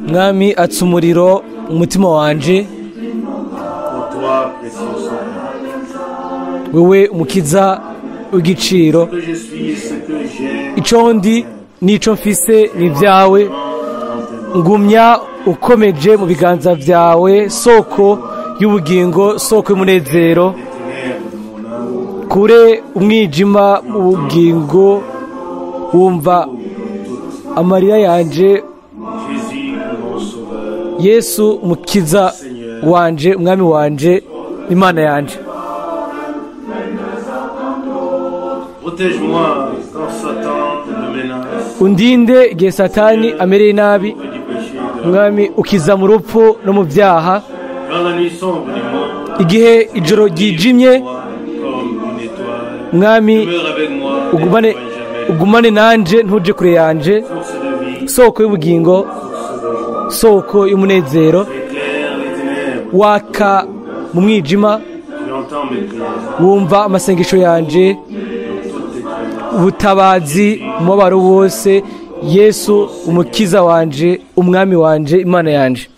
mwami atsa umuriro umutima wanje, wewe umukiza w'igiciro, ico ndi n'ico mfise ni vyawe, ngumya ukomeje mu biganza vyawe, soko y'ubugingo, soko y'umunezero, kure umwijima mu bugingo, wumva amarira yanje. Yesu umukiza wanje, umwami wanje, imana yanje, undinde igihe satani amereye nabi, mwami ukiza mu rupfu no mu byaha, igihe ijoro ryijimye, mwami ugumane nanje, ntuje kure yanje, soko y'ubugingo, soko y'umunezero, waka mu mwijima, wumva amasengesho yanje, ubutabazi umubabaro wose. Yesu umukiza wanje, umwami wanje, imana yanje.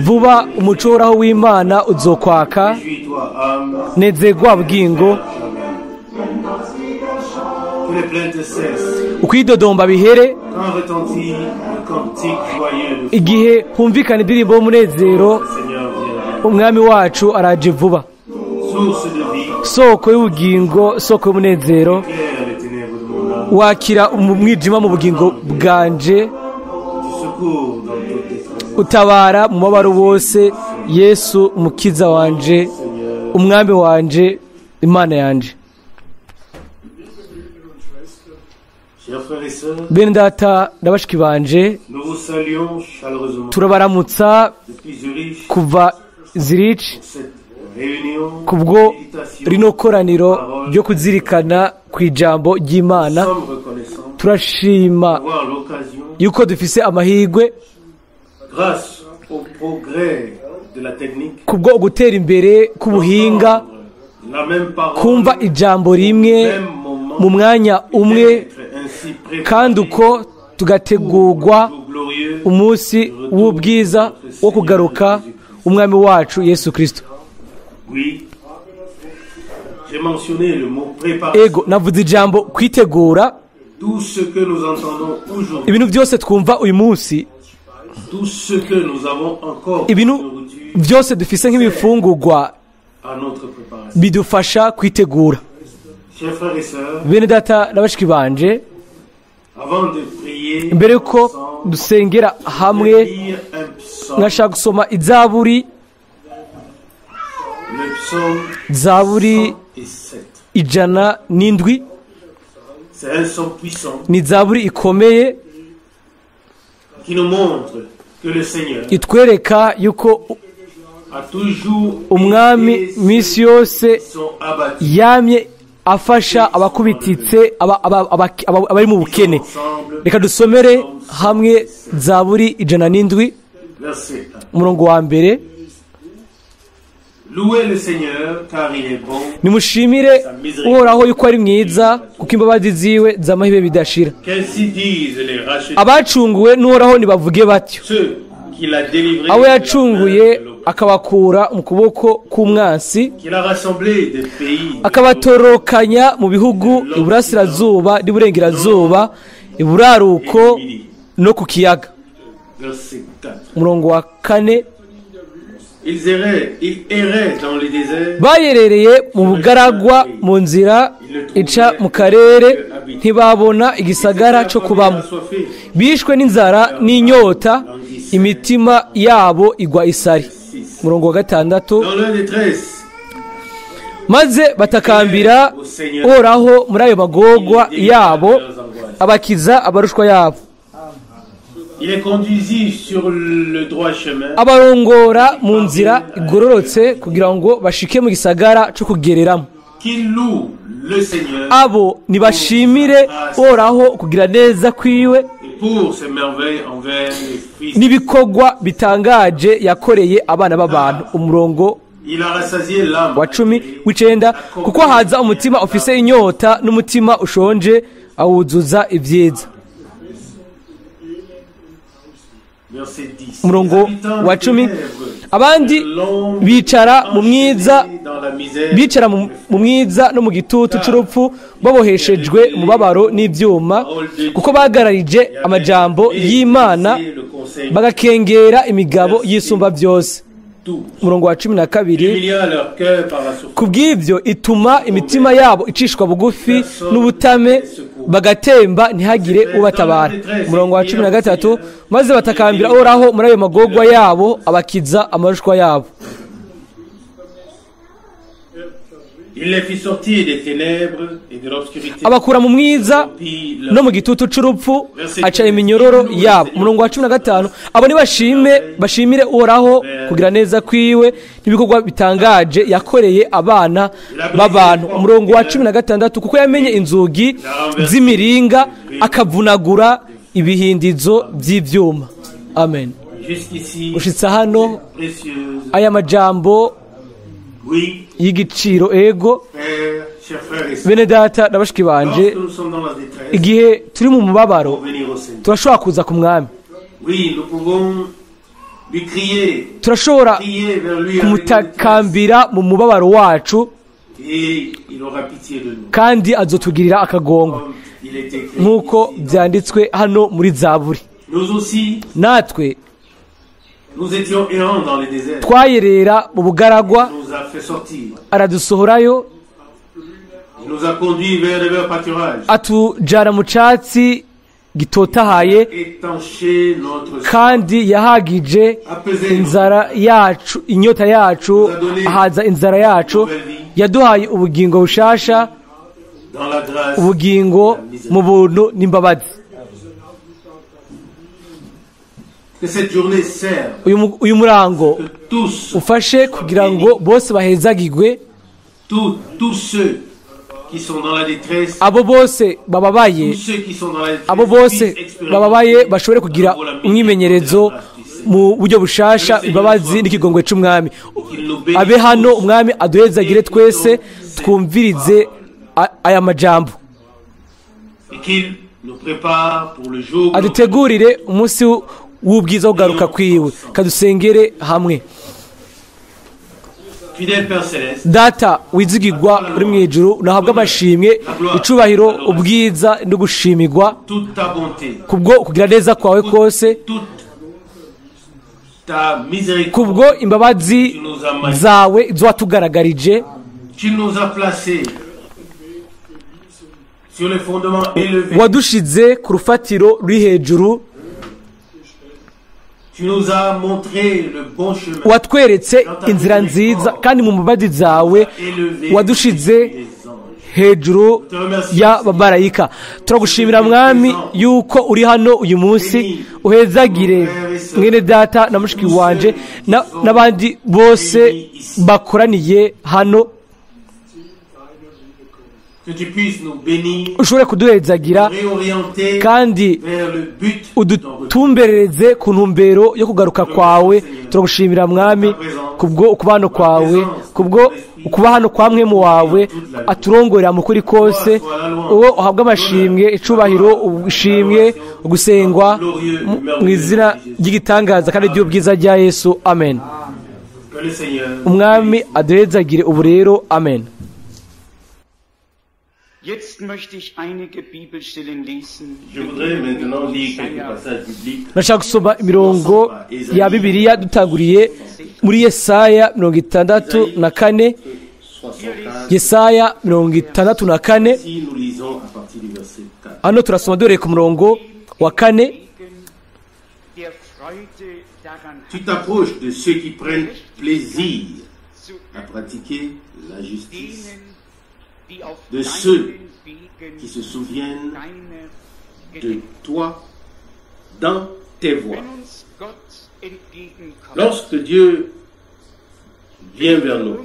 Vuba umuco uhoraho w'Imana uzokwaka, nezerwa bugingo, ukwidodomba bihere, igihe humvikana indirimbo y'umunezero, umwami wacu araje vuba, soko y'ubugingo, soko y'umunezero, wakira umwijima mu bugingo bwanje, utabara mu mabaro wose. Yesu umukiza wanje, umwami wanje, imana yanje. Bene data ndabashiki banje, turabaramutsa kuva Zurich kubwo rino koraniro ryo kuzirikana ku ijambo ry'Imana. Turashima yuko dufise amahirwe kubwo gutera imbere k'ubuhinga, kumva ijambo rimwe mu mwanya umwe, kandi uko tugategurwa umunsi w'ubwiza wo kugaruka umwami wacu Yesu Kristo. Ego navuze ijambo kwitegura. Ibintu byose twumva uyu munsi, ibintu byose dufise nk'ibifungurwa bidufasha kwitegura. Bene data n'abashiki banje, mbere yuko dusengera hamwe, nkashaka gusoma izaburi, zaburi 107. Ni zaburi ikomeye itwereka yuko umwami misi yose yamye afasha abakubititse, abari mu bukene. Reka dusomere hamwe zaburi 107 umurongo wa mbere. Nimushimire uhoraho yuko ari mwiza, kuko imbabazi ziwe z'amahibe bidashira. Abacunguwe n'uhoraho nibavuge batyo, abo yacunguye akabakura mu kuboko k'umwansi, akabatorokanya mu bihugu iburasirazuba n'iburengerazuba, iburaruko no ku kiyaga. Umurongo wa 4. Bayerereye mu bugaragwa, mu nzira ica mu karere, ntibabona igisagara cyo kubamo. Bishwe n'inzara n'inyota, imitima yabo igwa isari. Umurongo wa 6. Maze batakambira uhoraho muri ayo magorwa yabo, abakiza abarushwa yabo. Abarongora mu nzira igororotse kugira ngo bashike mu gisagara cyo kugereramo. Abo nibashimire uhoraho kugira neza kwiwe n'ibikorwa bitangaje yakoreye abana b'abantu. Umurongo wa 10 w'icenda kuko haza umutima ufise inyota n'umutima ushonje awuzuza ibyiza. Umurongo wa 10 abandi bicara mu mwiza no mu gitutu c'urupfu baboheshejwe umubabaro n'ivyuma kuko bagararije amajambo y'Imana bagakengera imigabo y'isumba byose. Umurongo wa 12 kubw'ivyo ituma imitima yabo icishwa bugufi n'ubutame bagatemba ntihagire ubatabara. Umurongo wa 13 maze batakambira Uhoraho muri ayo magorwa yabo abakiza amarushwa yabo. Abakura mu mwiza no mu gitutu c'urupfu aca iminyororo yabo. Umurongo wa 15 abo ni bashimire Uhoraho kugira neza kwiwe n'ibikorwa bitangaje yakoreye abana b'abantu. Umurongo wa 16 kuko yamenye inzugi z'imiringa akavunagura ibihindizo by'ivyuma. Amen. Ushitsa hano aya majambo y'igiciro ego bene data n'abashiki banje, igihe turi mu mubabaro turashobora kuza ku mwami, turashobora kumutakambira mu mubabaro wacu kandi azotugirira akagongo nk'uko byanditswe hano muri Zaburi. Natwe twayerera mu bugaragwa aradusohorayo atujana mu catsi gitotahaye kandi yahagije inzara yacu, inyota yacu ahaza inzara yacu, yaduhaye ubugingo bushasha, ubugingo mu buntu n'imbabazi. Uyu murango ufashe kugira ngo bose bahezagirwe, abo bose bababaye bashobore kugira umwimenyerezo mu buryo bushasha imbabazi n'ikigongwe c'umwami. Abe hano umwami aduhezagire twese twumvirize aya majambo, adutegurire umunsi w'ubwiza ugaruka kwiwe. Kadusengere hamwe. Data wizigirwa uri mu ijuru, nahabwa amashimwe, icubahiro, ubwiza no gushimirwa kubwo kugira neza kwawe kose, kubwo imbabazi zawe zatugaragaje, wadushize ku rufatiro ruri hejuru, watweretse inzira nziza kandi mu mbabazi zawe wadushize hejuru y'abamarayika. Turagushimira mwami yuko uri hano uyu munsi, uhezagire mwene data na mushiki wanje n'abandi bose bakoraniye hano, ushobore kuduhezagira kandi udutumberereze ku ntumbero yo kugaruka kwawe. Turagushimira mwami kubwo ukubano kwawe, kubwo ukuba hano kwa mwemu wawe aturongorera mu kuri kose. Uwo uhabwa amashimwe, icubahiro, ubushimwe, ugusengwa mu izina ry'igitangaza kandi ry'ubwiza rya Yesu. Amen. Umwami aduhezagire ubu rero. Amen. Jetzt möchte ich einige Bibelstellen lesen. Nashaka gusoma imirongo ya Bibiliya dutanguriye muri Yesaya 64. Yesaya 64. Hano turasoma dore ku murongo wa 4. Tu t'approches de ceux qui prennent plaisir à pratiquer la justice, de ceux qui se souviennent de toi dans tes voies. Lorsque Dieu vient vers nous,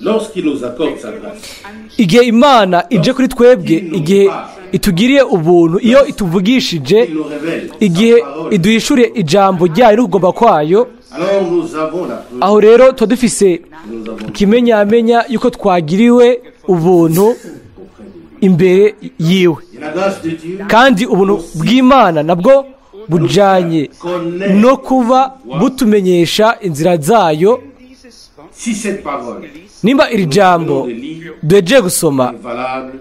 lorsqu'il nous accorde sa grâce, igihe Imana ije kuri twebwe, igihe itugiriye ubuntu, iyo ituvugishije, igihe iduhishuriye ijambo ryayo n'ukugomba kwayo, Alors nous avons la preuve. aho rero tuba dufise Nous avons ikimenyamenya yuko twagiriwe ubuntu imbere yiwe, la grâce de Dieu. kandi ubuntu bw'Imana nabwo bujanye no kuba butumenyesha inzira zayo. Si cette parole Nimba iri jambo duhejeje gusoma est valable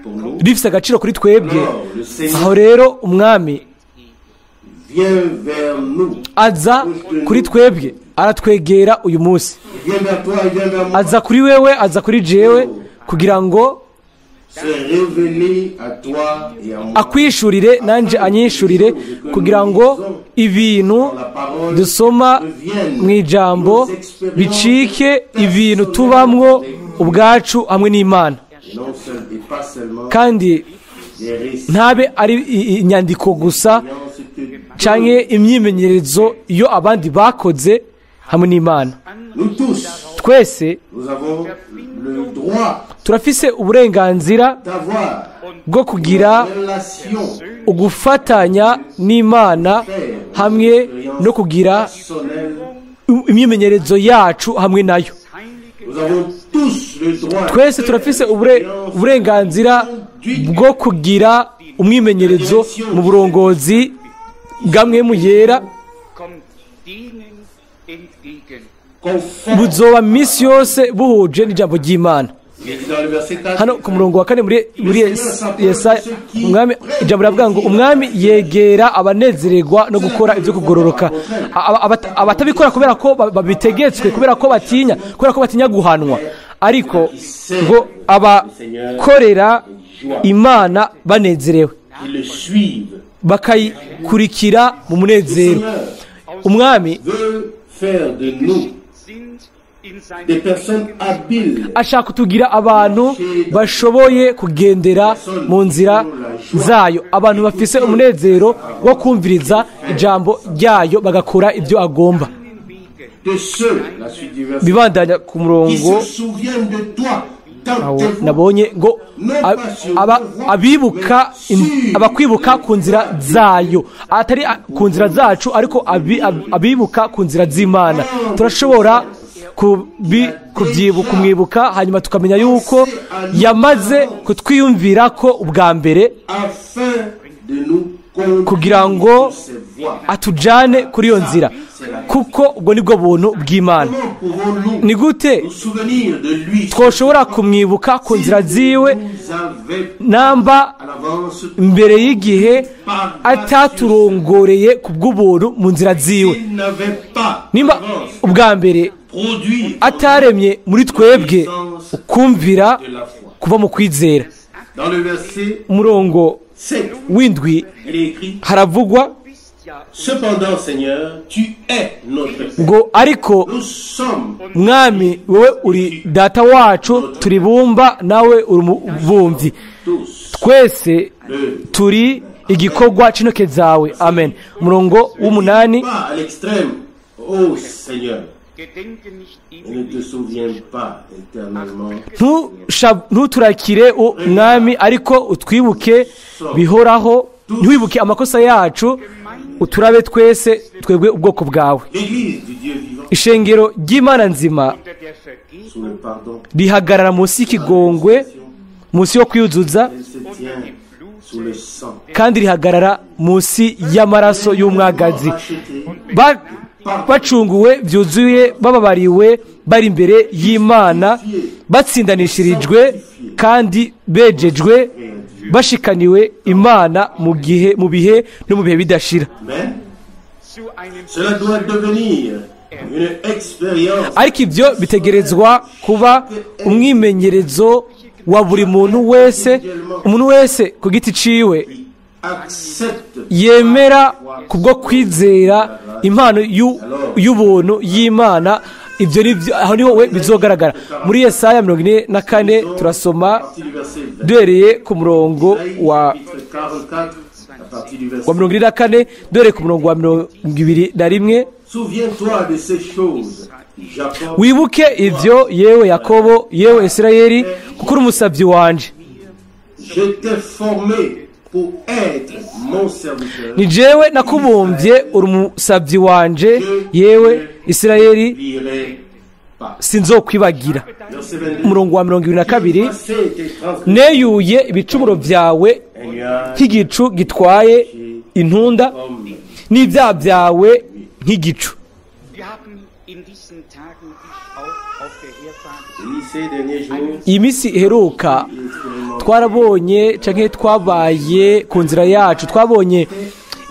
pour nous, rifise agaciro kuri twebwe, alors le Seigneur aho rero umwami vient vers nous. aza kuri twebwe, aratwegera uyu munsi, Il vient vers toi, il vient vers moi. aza kuri wewe, aza kuri jewe, kugira ngo Se révéler à toi et à moi. akwishurire nanje anyishurire, kugira ngo ibintu La parole dusoma mu ijambo bicike ibintu tubamwo ubwacu hamwe n'Imana, et non seul, et pas seulement kandi des récits. ntabe ari inyandiko gusa Ce que canke imyimenyerezo iyo abandi bakoze hamwe n'Imana. nous tous, Twese nous avons le droit turafise uburenganzira d'avoir bwo kugira une relation ugufatanya n'Imana hamwe no kugira personnelle. imyimenyerezo yacu hamwe nayo. Nous avons tous le droit. Twese turafise uburenganzira bwo kugira umwimenyerezo mu burongozi bwamwe mu yera, kommt denen entgegen. Conforme. buzoba misi yose buhuje n'ijambo ry'Imana. Il est dit dans le verset 4. Hano ku murongo wa 4 muri Yesaya, umwami ijambo riravuga ngo umwami yegera abanezererwa no gukora ibyo kugororoka, abatabikora kubera ko babitegetswe, kubera ko batinya guhanwa, ariko ngo abakorera Imana banezerewe Ils le suivent. bakayikurikira mu munezero. Umwami Veut faire de nous Sind in seinem des personnes habiles. ashaka kutugira abantu bashoboye kugendera mu nzira zayo, abantu bafise umunezero wo kumviriza ijambo ryayo bagakora ibyo agomba. De ceux, la suite du verset, Bibandanya ku qui murongo se souviennent de toi. Dans aho tes voies. nabonye ngo abakwibuka ku nzira zayo, atari ku nzira zacu, ariko abibuka ku nzira z'Imana. Turashobora kumwibuka hanyuma tukamenya yuko yamaze kutwiyumvira ko ubwa mbere, Afin de nous conduire kugira ngo sur ses voies. atujane kuri iyo nzira, kuko ubwo nibwo buntu bw'Imana. Comment pouvons-nous Ni gute nous souvenir de lui twoshobora kumwibuka ku nzira ziwe nous avait namba à l'avance mbere y'igihe ataturongoreye ku bw'ubuntu mu nzira ziwe? il n'avait pas Nimba d'avance ubwa mbere produit ataremye muri twebwe ukumvira de la foi. kuva mu kwizera. Dans le verset Umurongo 7, w'indwi il est écrit: haravugwa Cependant, Seigneur, tu es notre Père. ngo ariko Nous sommes mwami wowe uri data wacu, turi bumba nawe uri umubumvyi, tous twese le turi igikorwa c'intoke zawe. Amen. Umurongo w'umunani, pas à l'extrême. Ô Seigneur, Gedenke nicht et ne te souviens pas éternellement ntuturakire umwami, ariko utwibuke bihoraho, ntiwibuke amakosa yacu, uturabe twese twebwe ubwoko bwawe. l'Église du Dieu vivant Ishengero ry'Imana nzima unter der Vergebung sous le pardon. rihagarara munsi y'ikigongwe, munsi yo kwiyuzuza, Elle se tient sous le sang. kandi rihagarara munsi y'amaraso y'umwagazi. Bacunguwe byuzuye, bababariwe, bari imbere y'Imana, batsindanishirijwe kandi bejejwe, bashikaniwe Imana mu bihe no mu bihe bidashira. Mais zu einem cela doit devenir une expérience Ariko ibyo bitegerezwa kuba umwimenyerezo wa buri muntu wese, umuntu wese ku giti ciwe accepte yemera kubwo kwizera impano y'ubuntu y'Imana. Ibyo aho niho we bizogaragara. Muri Yesaya 44 turasoma duhereye ku murongo wa 44 à partir du verset. 24, duhereye ku murongo wa 21. Souviens-toi de ces choses, Jacob, Wibuke ivyo yewe Yakobo, yewe Isirayeli, kuko uri umusavyi wanje. je t'ai formé pour être mon serviteur. ni jewe nakubumbye uri umusabyi wanje yewe Isirayeli N'oublierai pas. sinzokwibagira. Verset 22. umurongo wa 22 Passez tes transgressions. neyuye ibicumuro byawe Un nuage nk'igicu gitwaye intunda comme n'ibyaha byawe nk'igicu. Wir haben in diesen Tagen, ich auch auf der Herfahrt, et ces derniers jours. iyi minsi iheruka twarabonye canke twabaye ku nzira yacu twabonye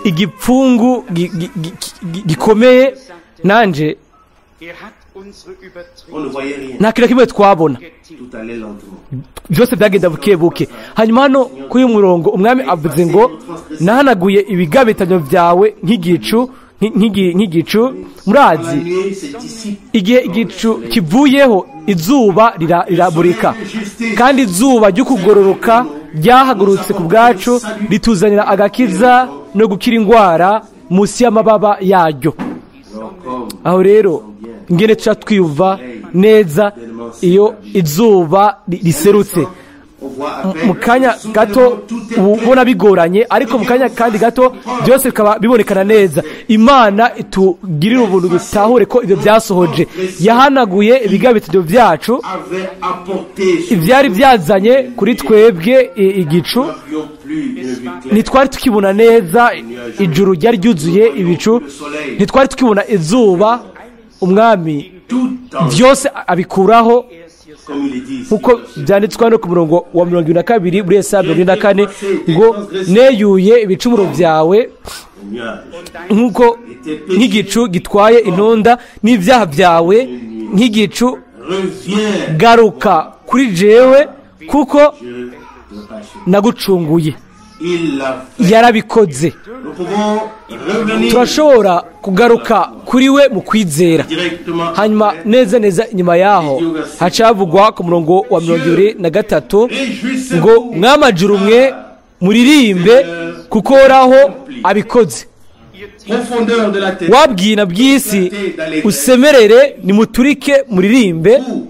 igipfungu gikomeye nanje hat unsere On ne Übertretung voyait rien. nta kintu kimwe twabona, Tout allait lentement. byose byagenda buke buke. hanyuma hano kuri uyu murongo umwami avuze ngo nahanaguye ibigabitanyo byawe nk'igicu nk'igicu. murazi La nuit, c'est ici. igihe igicu kivuyeho izuba riramurika kandi izuba ryo kugororoka ryahagurutse ku bwacu rituzanira agakiza no gukira indwara munsi y'amababa yaryo. Alors, comme aho rero ngene tuca twiyumva neza iyo izuba riserutse. on voit à peine, mu kanya gato uba ubona bigoranye, ariko mu kanya kandi gato byose bikaba bibonekana neza. Imana itugirira ubuntu dutahure ko ibyo byasohoje. yahanaguye ibigabitanyo byacu avait apporté sur ibyari byazanye kuri twebwe igicu. nous n'avions plus une vue claire. ntitwari tukibona neza ijuru ryari ryuzuye ibicu, ntitwari tukibona izuba. umwami Tout en, byose abikuraho comme il est dit ici, nk'uko byanditswe hano ku murongo wa 22 muri Yesaya 24 ngo neyuye ibicumuro byawe un nuage nk'uko nk'igicu gitwaye intunda n'ibyaha byawe nk'igicu. revient. garuka kuri jewe kuko Je te racheté. nagucunguye. Il l'a fait. yarabikoze. Nous pouvons revenir turashobora kugaruka kuri we mu kwizera. directement. hanyuma neza neza inyuma yaho hacavugwa ku murongo wa 23 Réjouissez-vous. ngo mwamajuru mwe muririmbe kuko Uhoraho abikoze. Profondeur de la tête. wabwina bw'isi usemerere nimuturike muririmbe. Vous,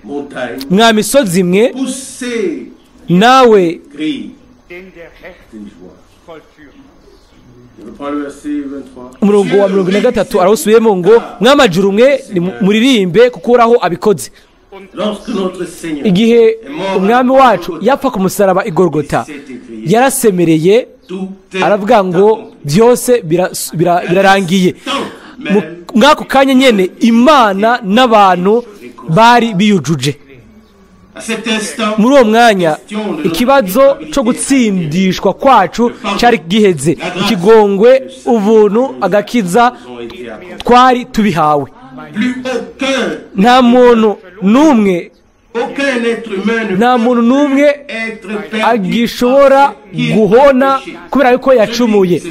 montagne, mwa misozi mwe poussez, nawe crie den der Herr une joie. vollführen. Je reprends le verset 23. umurongo wa 23 arawusubiyemo ngo mwamajuru mwe muririmbe kuko Uhoraho abikoze. Lorsque notre Seigneur igihe umwami wacu yapfa ku musaraba igorogota yarasemereye tout est aravuga ngo byose birarangiye. mwako kanya nyene Imana n'abantu bari biyujuje. à cet instant. muri uwo mwanya ikibazo cyo gutsindishwa kwacu cyari giheze. ikigongwe, ubuntu, agakiza Ont été accordés. twari tubihawe. Plus aucun, nta muntu n'umwe aucun être humain ne nta muntu n'umwe peut être perdu agishobora guhona kubera yuko yacumuye.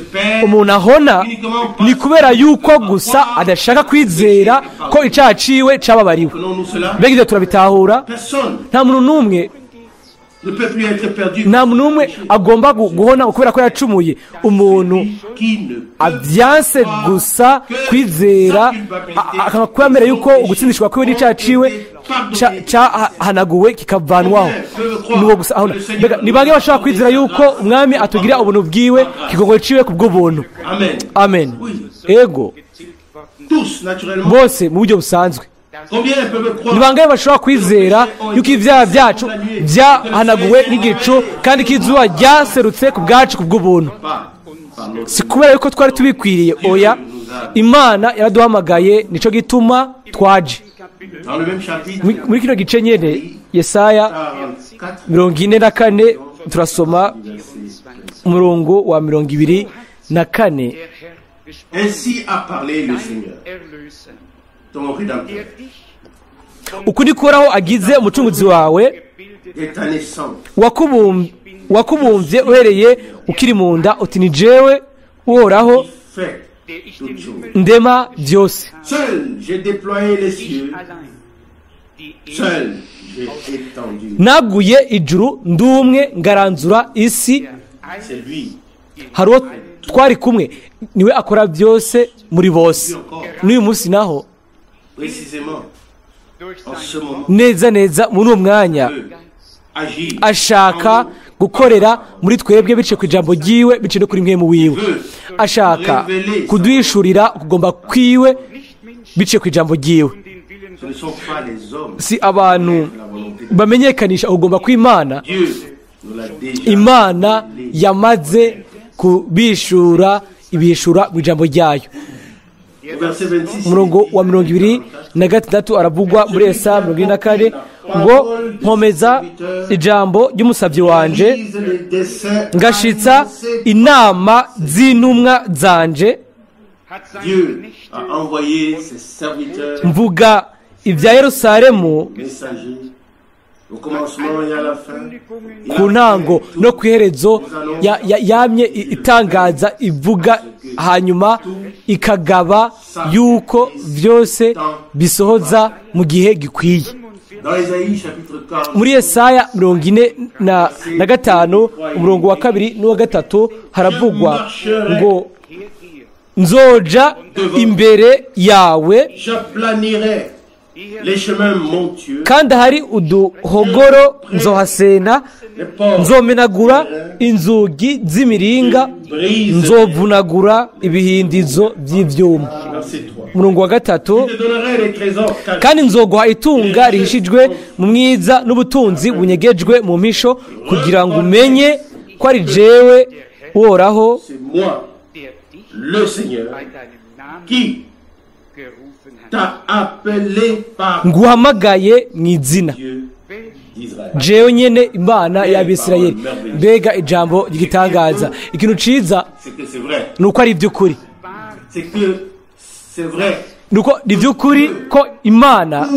umuntu ahona ni kubera yuko gusa adashaka kwizera ko icyaha ciwe cababariwe. Prenons-nous cela. mbega ibyo turabitahura. Personne nta muntu n'umwe ne peut plus être perdu. nta muntu n'umwe agomba guhona kubera ko yacumuye. umuntu Qui ne peut abyanse gusa kwizera akaba kwemera yuko ugutsindishwa kwiwe n'icyaha ciwe cyahanaguwe kikavanwaho. nuwo gusa ahona. mbega ni bange bashobora kwizera yuko umwami atugira ubuntu bwiwe kigongo ciwe ku bw'ubuntu. Amen. amen. ego Tous, naturellement. bose mu buryo busanzwe. Combien peuvent ni croire bangahe bashobora kwizera yuko ibyaha byacu byahanaguwe n'igicu kandi ko izuba ryaserutse ku bwacu ku bw'ubuntu. pas par notre si kubera yuko twari tubikwiriye, oya, Imana yaraduhamagaye nico gituma twaje. dans le même chapitre muri kino gice nyene Yesaya 44 24 turasoma umurongo wa 24. Der Herr gesprochen, ainsi a parlé le Seigneur Erlöser, ton rédempteur der dich uku niko Uhoraho agize umucunguzi wawe gebildet dès ta naissance wakubumbye uhereye ukiri mu nda, uti ni jewe Uhoraho fait der ich toutes den choses. Himmel ndema byose. Seul j'ai déployé les ich cieux, allein, die Erde seul j'ai étendu. naguye ijuru ndumwe ngaranzura isi. C'est lui. hari uwo twari kumwe, niwe akora byose muri bose. n'uyu munsi naho Précisément durch en ce sein moment neza neza muri uwo mwanya peut agir ashaka gukorera muri twebwe biciye ku ijambo ryiwe biciye no kuri mwemu wiwe. Ashaka kuduhishurira kugomba kwiwe biciye ku ijambo ryiwe. Si abantu bamenyekanisha kugomba kw'Imana. Imana yamaze kubishura ibishura mu ijambo ryayo. Umurongo wa 26 aravugwa muri Yesaya 24 ngo nkomeza ijambo ry'umusavyi wanje ngashitsa inama z'intumwa zanje, mvuga ibya Yerusalemu ku ntango no ku iherezo, yamye itangaza ivuga hanyuma ikagaba yuko byose bisohoza mu gihe gikwiye. Muri Yesaya 45 umurongo wa 2 n'uwa 3 haravugwa ngo nzoja imbere yawe kandi hari uduhogoro nzohasena, nzomenagura inzugi z'imiringa, nzovunagura ibihindizo by'ivyuma. Umurongo wa 3 kandi nzoguha itunga rihishijwe mu mwiza n'ubutunzi bunyegejwe mu mpisho, kugira ngo umenye ko ari jewe Uhoraho nguhamagaye mu izina, jewe nyene Imana y'Abisirayeli. Mbega ijambo ry'igitangaza! Ikintu ciza nuko ari ivy'ukuri, nuko ni ivy'ukuri ko Imana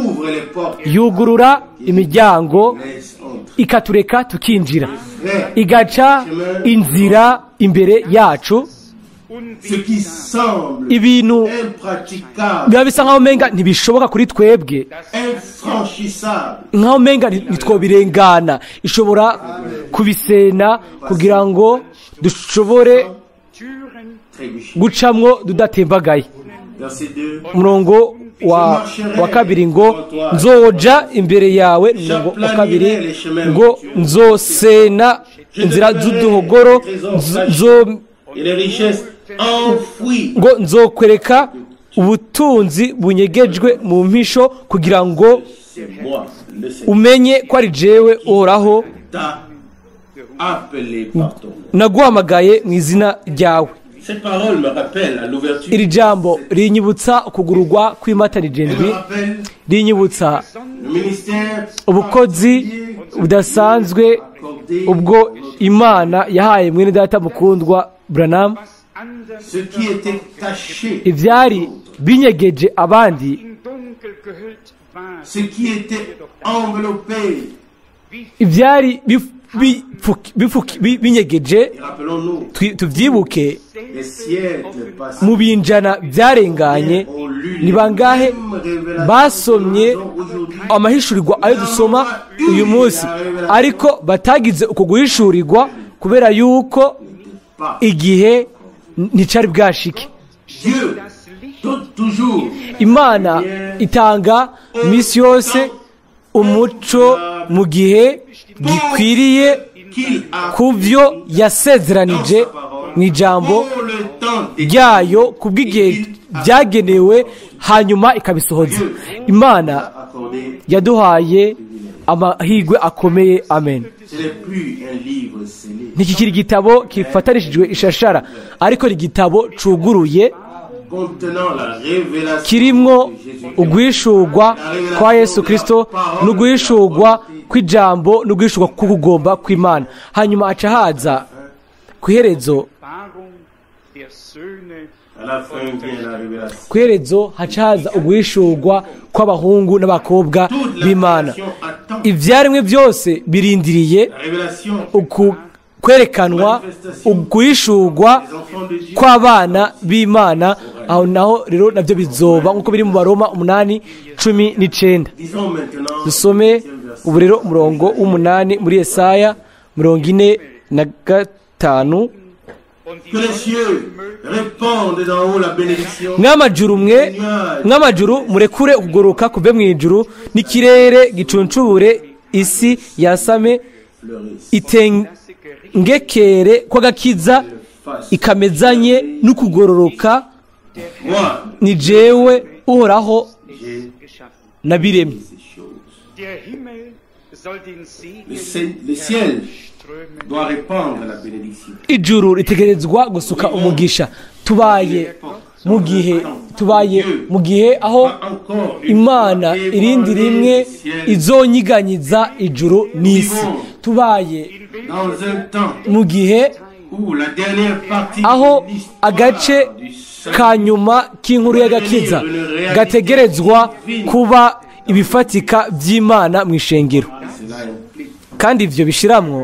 yugurura imiryango ikatureka tukinjira, igaca inzira imbere yacu. Ibintu biba bisa nkaho menga ntibishoboka kuri twebwe, nkaho menga ntitwobirengana, ishobora kubisena kugira ngo dushobore gucamwo dudatembagaye. Umurongo wa 2 ngo nzoja imbere yawe, umurongo wa 2 ngo nzosena inzira z'uduhogoro, ngo nzokwereka ubutunzi bunyegejwe mu mpisho, kugira ngo umenye ko ari jewe Uhoraho naguhamagaye mu izina ryawe. Iri jambo rinyibutsa kugururwa kw'imatana 7, rinyibutsa ubukozi budasanzwe ubwo Imana yahaye mwene data mukundwa Branham, ivyari binyegeje abandi, ivyari binyegeje tuvyibuke mu binjana byarenganye. Ni bangahe basomye amahishurirwa ayo dusoma uyu munsi, ariko batagize uko guhishurirwa kubera yuko igihe nticari bwashike. Imana itanga misi yose umuco mu gihe gikwiriye kuvyo yasezeranije mu ijambo ryayo kubw'igihe byagenewe, hanyuma ikabisohoza. Imana yaduhaye amahirwe akomeye. Amen. Ntikikiri igitabo kifatanishijwe ishashara, ariko ni igitabo cuguruye kirimwo uguhishurwa kwa Yesu Kristo n'uguhishurwa kw'ijambo n'uguhishurwa k'ukugomba kw'Imana. Hanyuma aca haza kw'iherezo, kw'iherezo haca haza uguhishurwa kw'abahungu n'abakobwa b'Imana. Ivyaremwe byose birindiriye kwerekanwa uguhishurwa kw'abana b'Imana. Aho naho rero navyo bizoba nkuko biri mu Baroma 8:19. Dusome ubu rero umurongo w'8 muri Yesaya 45. Mw'amajuru murekure kugoroka kuve mu ijuru, n'ikirere gicuncubure, isi yasame ngekere kw'agakiza ikamezanye n'ukugororoka Moi, ni jewe uhoraho j'ai nabiremye. ces choses. Der Himmel soll den Le ciel doit répandre la bénédiction. ijuru ritegerezwa gusuka umugisha. tubaye mu gihe aho imana irindi rimwe izonyiganyiza ijuru n'isi. tubaye Dans un temps mu gihe où la dernière partie aho de l'histoire agace du salut ka nyuma k'inkuru y'agakiza gategerezwa kuba ibifatika by'imana mu ishengero, cela implique kandi ibyo bishiramwo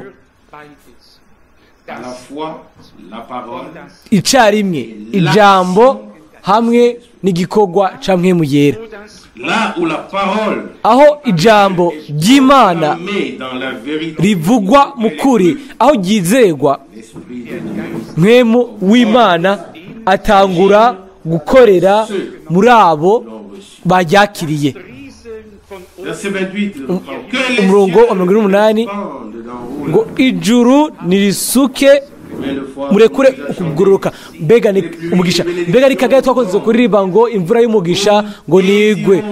beides. à la fois la parole icyarimwe ijambo hamwe n'igikorwa ca mpwemu yera. là où la parole aho ijambo ry'imana met dans la vérité rivugwa mu kuri, aho ryizegwa, l'esprit de Dieu. mpwemu w'imana atangura gukorera muri abo baryakiriye. Verset 28. Que les umurongo wa cieux 28 répandent dans ngo ijuru nirisuke combien de fois murekure ukugororoka. mbega ni umugisha, mbega ni kagaye twakoze kuririmba ngo imvura y'umugisha ngo nigwe,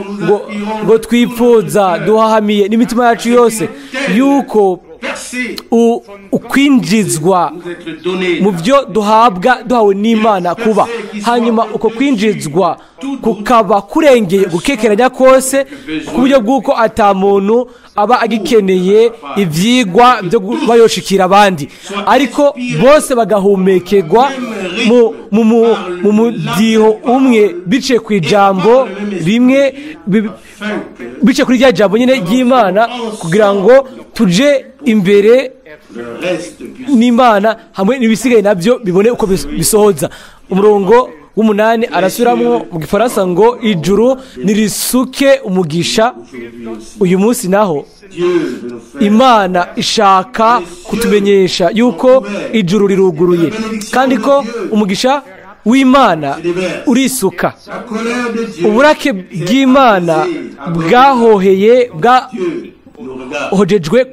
ngo twipfuza duhahamiye n'imitima yacu yose yuko percé ukwinjizwa nous être donné mu byo duhawe n'imana kuba, hanyuma uko kwinjizwa kukaba kurengeye gukekeranya kose ku buryo bw'uko ata muntu aba agikeneye ibyigwa byo bayoshikira abandi, ariko bose bagahumekerwa mu mudiho umwe biciye ku ijambo rimwe, biciye kuri rya jambo nyine ry'imana, kugira ngo tuje imbere le reste puisse n'imana hamwe n'ibisigaye nabyo bibone uko bisohoza. umurongo w'umunani arasubiramwo mu gifaransa ngo ijuru nirisuke umugisha. uyu munsi naho Dieu veut nous faire imana ishaka kutumenyesha yuko ijuru riruguruye kandi ko umugisha w'imana urisuka. la colère de Dieu. uburake bw'imana bwahoheye Dieu nous regarde. hojejwe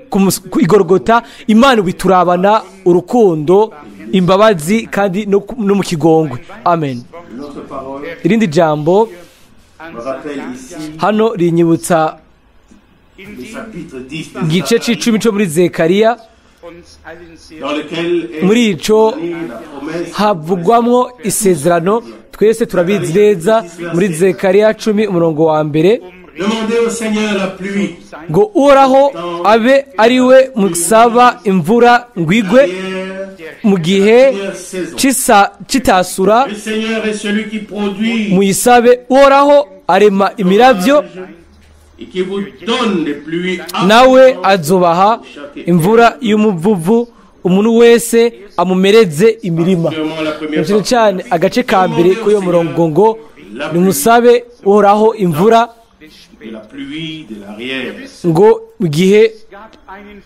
ku igorogota, imana biturabana urukundo, imbabazi kandi no mu kigongwe. amen. Notre parole irindi jambo me rappelle ici hano rinyibutsa le chapitre 10 igice c'icumi co muri Zekariya, Uns allen sehr dans lequel est muri ico donnée la promesse havugwamwo isezerano twese turabizi neza. muri Zekariya 10 umurongo wa mbere demandez au Seigneur la pluie ngo uhoraho abe ari we musaba imvura ngwigwe hier, mu gihe saison. cy'itasura, Le Seigneur est celui qui produit muyisabe. uhoraho arema imiravyo, et qui vous donne les pluies nawe azobaha imvura y'umuvuvu umuntu wese amumereze imirima. Sûrement la première cyane fois. cyane agace ka mbere k'uyo murongo ngo nimusabe uhoraho imvura De la pluie de l'arrière. ngo mu gihe gab einen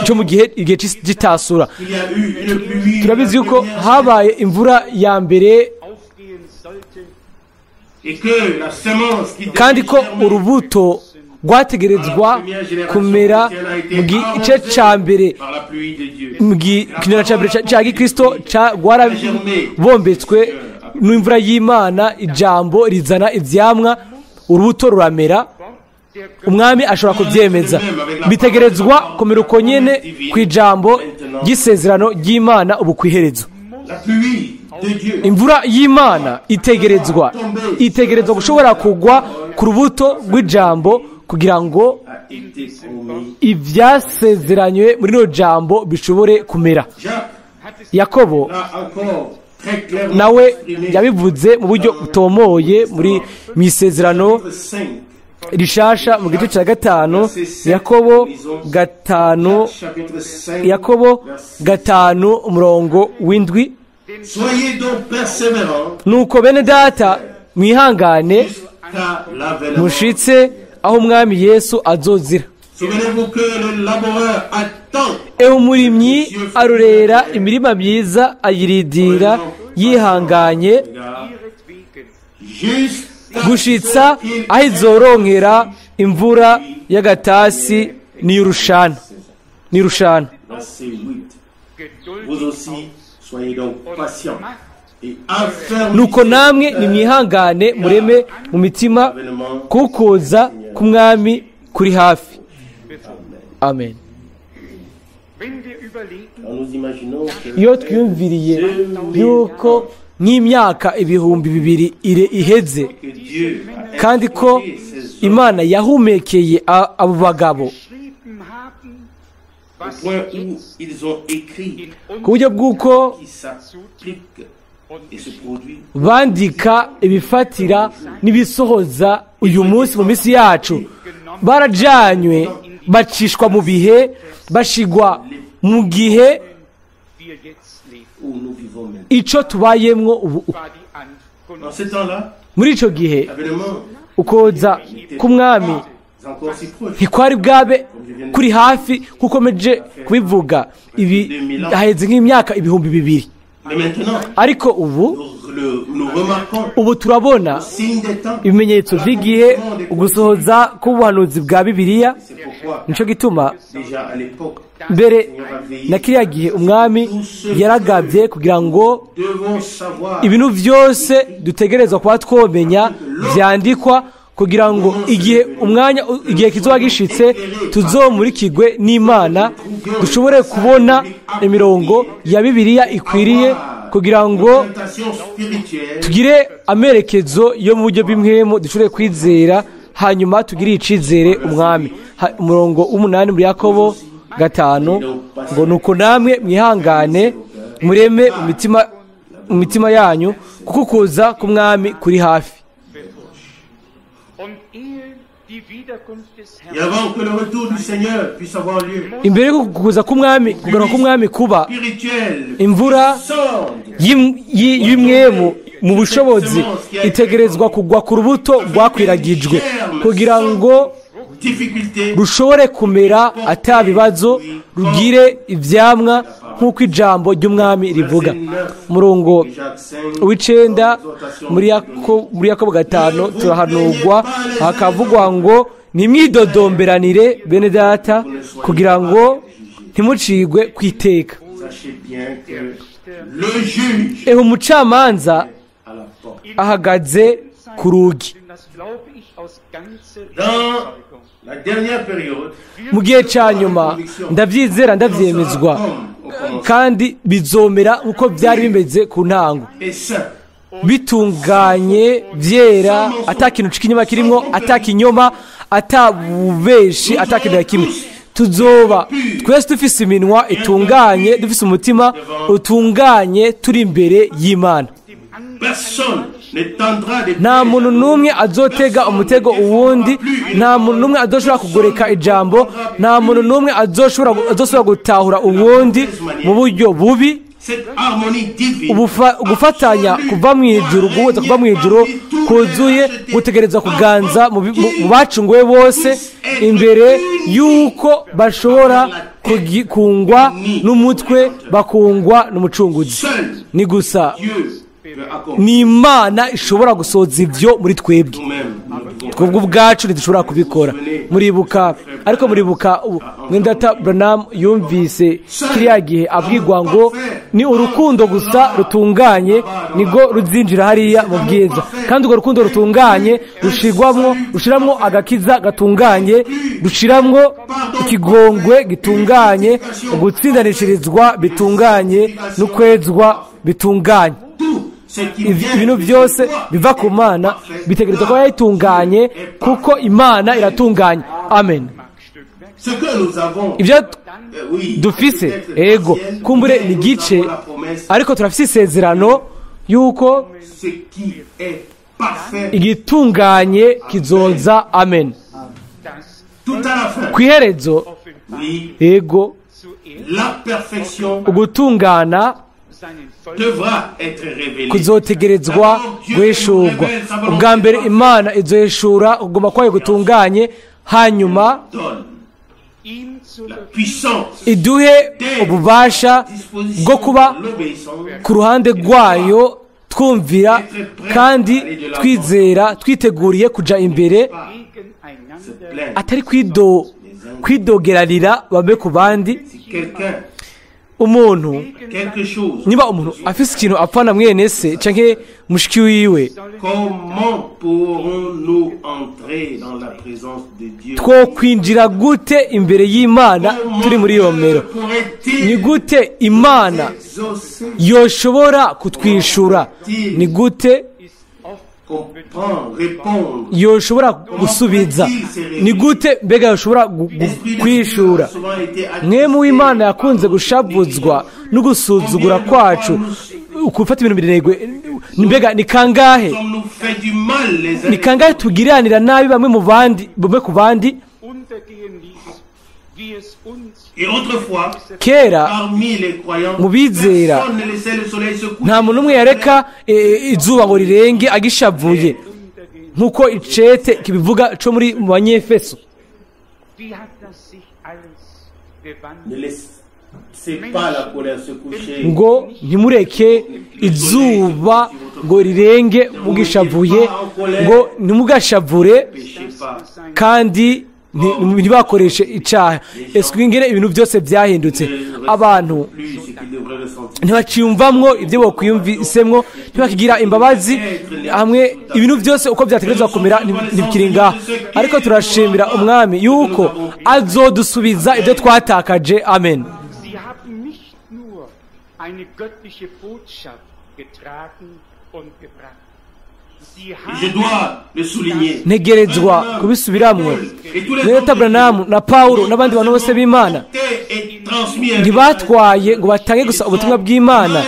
cyo mu gihe igihe cy'itasura. Il y a eu une pluie turabizi la yuko première habaye imvura ya mbere aufgehen sollte, et que la semence qui kandi ko urubuto rwategerezwa kumera mu gice cya mbere par la pluie de Dieu. mu kinyarwanda cya mbere cya gikristo rwarabombetswe n'imvura y'imana, ijambo rizana ibyamwa, urubuto ruramera, umwami ashobora kubyemeza. bitegerezwa kumera uko nyene ku ijambo ry'isezerano ry'imana ubu ku iherezo. La pluie de Dieu imvura y'imana itegerezwa gushobora kugwa ku rubuto rw'ijambo kugira ngo a été promis. ibyasezeranywe muri rino jambo bishobore kumera. Jacques yakobo a encore très clairement nawe exprimé yabivuze mu buryo butomoye mu isezerano 5, rishasha mu gice cya gatanu, yakobo gatanu, chapitre 5, yakobo gatanu umurongo w'indwi. soyez donc persévérants nuko bene data mwihangane jusqu'à l'avènement. mushitse aho umwami yesu azozira. Souvenez-vous que le laboureur attend umurimyi arorera imirima myiza ayiridira yihanganye ihretwegen jusqu'à gushitsa aho izoronkera imvura y'agatasi n'iy'urushana. Verset 8. Vous aussi, soyez donc patients et affermissez nuko namwe nimwihangane mureme mu mitima kukoza k'umwami kuri hafi. Amen. quand nous imaginons que Iyo twiyumviriye yuko nk'imyaka ibihumbi bibiri iheze que Dieu a kandi ko inspiré ces hommes Imana yahumekeye abo bagabo au point où ils ont écrit ku buryo bw'uko qui s'applique et se produit bandika ibifatira n'ibisohoza uyu munsi mu minsi yacu, barajanywe bacishwa mu bihe, bashigwa mu gihe où nous vivons maintenant. ico tubayemwo ubu. Dans ce temps-là, Muri ico gihe l'avènement ukoza k'umwami est encore si proche. ntikwari bwabe kuri hafi kuko meje kubivuga, ibi haheze nk'imyaka ibihumbi bibiri, Mais maintenant, ariko ubu nous remarquons ubu turabona le signe des temps. ibimenyetso by'igihe, ugusohoza k'ubuhanuzi bwa Bibiliya. C'est pourquoi, Nico gituma déjà à l'époque, mbere na kiriya gihe umwami yaragabye kugira ngo devons savoir ibintu byose dutegerezwa kuba twomenya byandikwa, kugira ngo igihe kizoba gishitse tuzomurikirwe n'Imana, dushobore kubona imirongo ya Bibiliya ikwiriye, kugira ngo l'orientation spirituelle tugire amerekezo yo mu buryo bw'imwemo, dushobore kwizera, hanyuma tugire icizere umwami. Umurongo w'umunani muri Yakobo 5 ngo nuko namwe mwihangane mureme mu mitima yanyu kuko kuza k'umwami kuri hafi. et avant que le retour du Seigneur puisse avoir lieu, Imbere yo kuza k'umwami, kugaruka k'umwami kuba, spirituel, imvura sonde, y'imwemu mu bushobozi itegerezwa kugwa ku rubuto rwakwiragijwe, kugira ngo difficulté, rushobore kumera atabibazo, rugire ivyamwa nk'uko ijambo ry'umwami rivuga. Murongo w'icenda muri Yakobo 5 turahanurwa, hakavugwa ngo nimwidodomberanire bene data kugira ngo ntimucigwe kwiteka. sachez bien que le juge Umucamanza à la porte. ahagaze ku rugi. Dans la dernière période, Mu gihe ca nyuma ndavyizera, ndavyemezwa, kandi bizomera uko byari bimeze ku ntango, et saint, bitunganye vyera, ata kintu c'ikinyoma kirimwo, ata kinyoma, ata bubeshi, ata kintu na kimwe. Tuzoba twese dufise iminwa itunganye, dufise umutima utunganye, turi imbere y'Imana. personne ne tendra des Nta muntu n'umwe azotega umutego uwundi, nta muntu n'umwe azoshobora kugoreka ijambo, nta muntu n'umwe azoshobora gutahura uwundi mu buryo bubi. cette harmonie divine. Gufatanya kuva mu ijuru, guhuza kuva mu ijuru kuzuye gutegerezwa kuganza mu bacunguwe bose, imbere y'uko bashobora kungwa n'umutwe, bakungwa n'umucunguzi. Seul Ni gusa Dieu peut accomplir. ni Imana ishobora gusohoza ibyo muri twebwe, Nous-mêmes, nous ne pouvons twebwe ubwacu ntidushobora kubikora. Muribuka mwendata Branham yumvise kiriya gihe abwirwa ngo ni urukundo gusa rutunganye nigo ruzinjira hariya mu bwiza, kandi urwo rukundo rutunganye rushiramwo agakiza gatunganye, rushiramwo ikigongwe gitunganye, ugutsindanishirizwa bitunganye, n'ukwezwa bitunganye. Ibintu byose biva ku Mana bitegerezwa kuba yayitunganye, kuko Imana iratunganye. Amen. Ce que nous avons, Ibyo oui, dufise peut-être ego partiel, kumbure mais ni nous gice, avons la promesse, ariko turafise isezerano yuko ce qui est parfait igitunganye kizoza. Amen. tout à la fin. Ku iherezo Oui, ego la perfection ugutungana devra être révélée. kuzotegerezwa guhishurwa. Ubwa mbere Imana izohishura ugomba kwayo gutunganye, hanyuma Donne la puissance, iduhe ububasha bwo kuba l'obéissance, ku ruhande rwayo, twumvira kandi twizera, twiteguriye kuja imbere, se plaindre. atari kwidogerarira bamwe ku bandi. Si quelqu'un umuntu quelque chose. niba umuntu afise ikintu apfana mwene se canke mushiki wiwe, Comment pourrons-nous entrer dans la présence de Dieu? twokwinjira gute imbere y'Imana turi muri iyo mero? Ni gute Imana yoshobora kutwishura? Ni gute yoshobora gusubiza? Ni gute mbega yoshobora kwishura? Mwemu w'Imana yakunze gushavuzwa no gusuzugura kwacu, ukufata ibintu biregwe. Mbega ni kangahe tugiriranira nabi bamwe mu bandi, bamwe ku bandi? Kera mu bizera nta muntu umwe yareka izuba ngo rirenge agishavuye, nk'uko icete kibivuga cyo muri mu Banyefeso. Ngo ntimureke izuba ngo rirenge mugishavuye, ngo ntimugashavure kandi ntibakoreshe icyaha. Ese ingene ibintu byose byahindutse, abantu ntibaciyumvamwo ibyo bokwiyumvisemwo, ntibakigira imbabazi hamwe, ibintu byose uko byategerezwa kumera ntibikiri ngaho. Ariko turashimira umwami yuko azodusubiza ibyo twatakaje. Amen. Ntegerezwa kubisubiramwo. Mwene Branham na Paulo n'abandi bantu bose b'Imana ntibatwaye ngo batange gusa ubutumwa bw'Imana,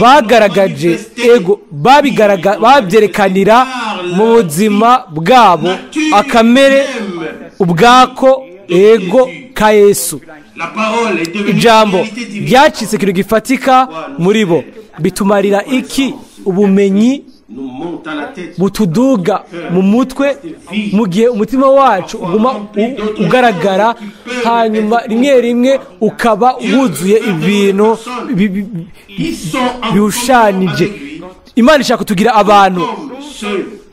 bagaragaje ego, babyerekanira mu buzima bwabo akamere ubwako ego ka Yesu. Ijambo ryacitse ikintu gifatika muri bo. Bitumarira iki? Ubumenyi butuduga mu mutwe mu gihe umutima wacu uguma ugaragara, hanyuma rimwe rimwe ukaba wuzuye ibintu biwushanije. Imana ishaka kutugira abantu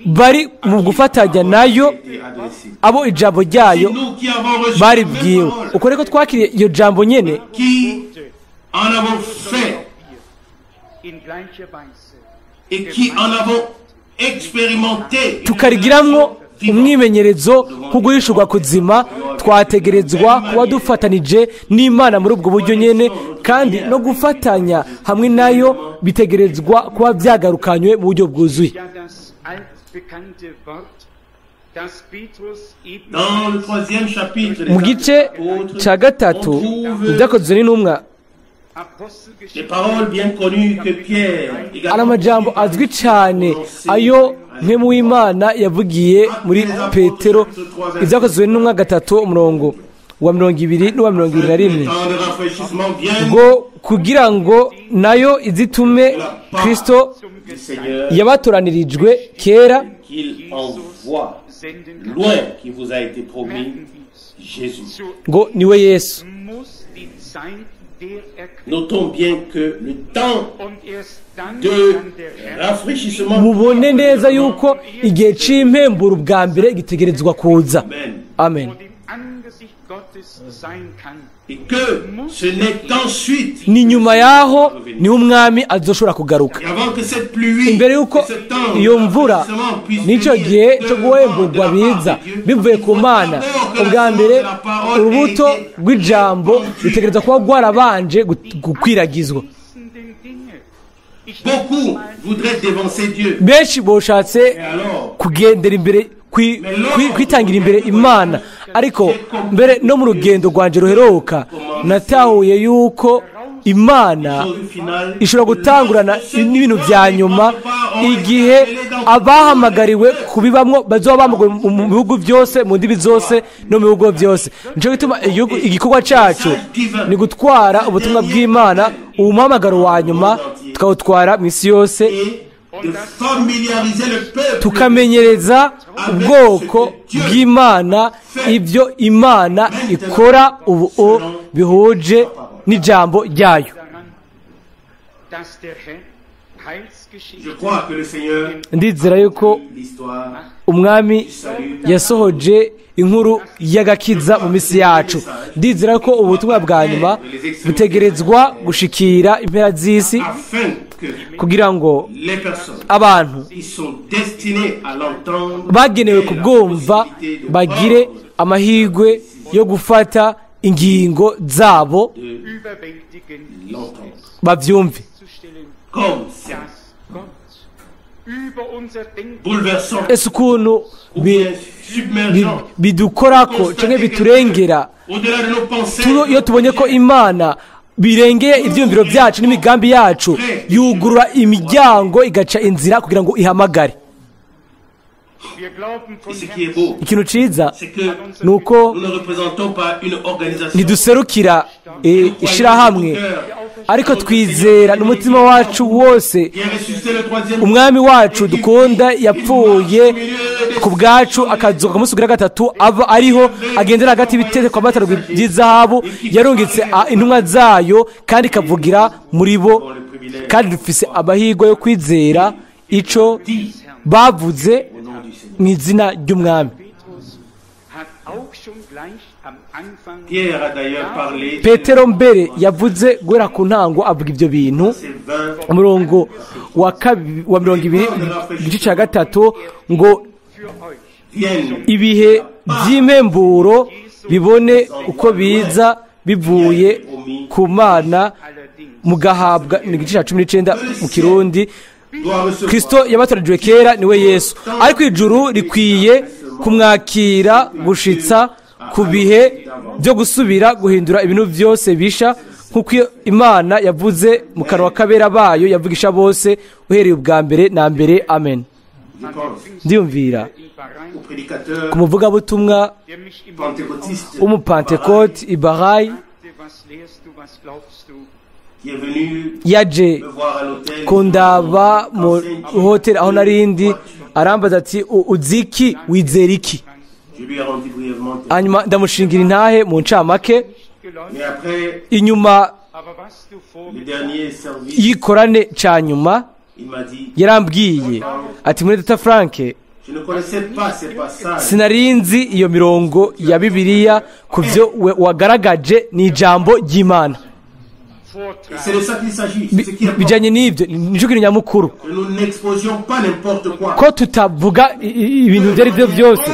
bari mu gufatanya nayo, abo ijambo ryayo baribwiwe. Uko reko twakiriye iyo jambo nyene, tukarigiramwo umwimenyerezo nk'uguhishurwa kuzima, twategerezwa kuba dufatanije n'Imana muri ubwo buryo nyene, kandi no gufatanya hamwe nayo bitegerezwa kuba byagarukanywe mu buryo bwuzuye. Mu gice cya gatatu ibyakozwe n'intumwa, ari amajambo azwi cyane ayo Mwemu w'Imana yavugiye muri Petero, ibyakozwe n'intumwa gatatu umurongo wa 20 n'uwa 21, ngo kugira ngo nayo izitume Kristo yabatoranirijwe kera ngo niwe Yesu. Notons bien que le temps de rafraîchissement, mubone neza yuko igihe c'impemburo bwa mbere gitegerezwa kuza. Amen. Ni nyuma yaho niho umwami azoshobora kugaruka. Imbere yuko iyo mvura n'icyo gihe cyo guhemburwa biza bivuye ku Mana, ubwa mbere urubuto rw'ijambo bitegereza kuba rwarabanje gukwiragizwa. Benshi boshatse kugendera imbere, kwitangira imbere Imana, ariko mbere no mu rugendo rwanje ruheruka natahuye yuko Imana ishobora gutangurana n'ibintu bya nyuma igihe abahamagariwe kubibamwo bazoba bamugoye mu bihugu byose, mu ndimi zose no mu bihugu byose. Nico gituma igikorwa cyacu ni gutwara ubutumwa bw'Imana, umuhamagaro wa nyuma tukawutwara mu isi yose, tukamenyereza ubwoko bw'Imana ibyo Imana ikora ubu bihuje n'ijambo ryayo. Je crois que le Seigneur, ndizera yuko l'histoire umwami yasohoje inkuru y'agakiza mu misi yacu. Ndizera ko ubutumwa bwa nyuma butegerezwa gushikira impera z'isi afin que kugira ngo les personnes abantu qui sont destinées à l'entendre bagenewe kubwumva bagire amahirwe yo gufata ingingo zabo überwältigend l'entendre. bavyumve. zu stellen, Comme c'est dass Gott über unser Denken bouleversant ese ukuntu ou bien submergent bidukorako canke biturengera au-delà de nos pensées. iyo tubonye ko Imana birengeye ivyumviro vyacu n'imigambi yacu, yugurura imiryango igaca inzira kugira ngo ihamagare. wir glauben Et von ce qui est Herzen, beau, Ikintu ciza c'est que nuko nous ne représentons pas une organisation. ntiduserukira ishirahamwe, ariko twizera n'umutima wacu wose Qui a ressuscité le troisième umwami wacu dukunda yapfuye ku bwacu akazuka ku munsi ugira gatatu ava ariho agendera hagati y'ibitereko amatarwa by'izahabu, yarungitse intumwa zayo kandi ikavugira muri bo, kandi dufise amahirwe yo kwizera ico bavuze au nom du Seigneur. mu izina ry'umwami. Petrus hat auch schon gleich am Anfang Pierre a d'ailleurs parlé Petero mbere yavuze guhera ku ntango avuga ibyo bintu ces 20 umurongo wa 20 igice cya gatatu ngo für euch. viennent ibihe by'impemburo bibone uko biza bivuye ku Mana Allerdings mugahabwa. Ni igice cya 19 mu Kirundi. doit recevoir Kristo yabatoranijwe kera niwe Yesu, ariko ijuru rikwiye kumwakira gushitsa ku bihe byo gusubira guhindura ibintu byose bisha, nk'uko Imana yavuze mu kanwa k'abera bayo yavugisha bose uhereye ubwa mbere na mbere. Amen. je pense Ndiyumvira in Bahrain, au prédicateur ku muvugabutumwa der mich im pentecôtiste w'umupantekoti i Bahrayi fragte, was lehrst du, was glaubst du? qui est venu yaje me voir à l'hôtel. kundaba mu hoteli aho narindi, arambaza ati uziki wizera iki? Je lui ai rendu brièvement. Hanyuma ndamushingira intahe mu ncamake. Geläufig, Mais après Inyuma aber was du vor le dernier service, y'ikorane ca nyuma il m'a dit yarambwiye ati muri Data Frank, je ne connaissais pas ces passages. sinarinzi iyo mirongo ya Bibiliya ku byo wagaragaje ni ijambo ry'Imana. Et c'est de ça qu'il s'agit. C'est ce qui est Bijanye n'ivyo nico kintu nyamukuru, que nous n'exposions pas n'importe quoi. ko tutavuga ibintu ibyo ari byo byose,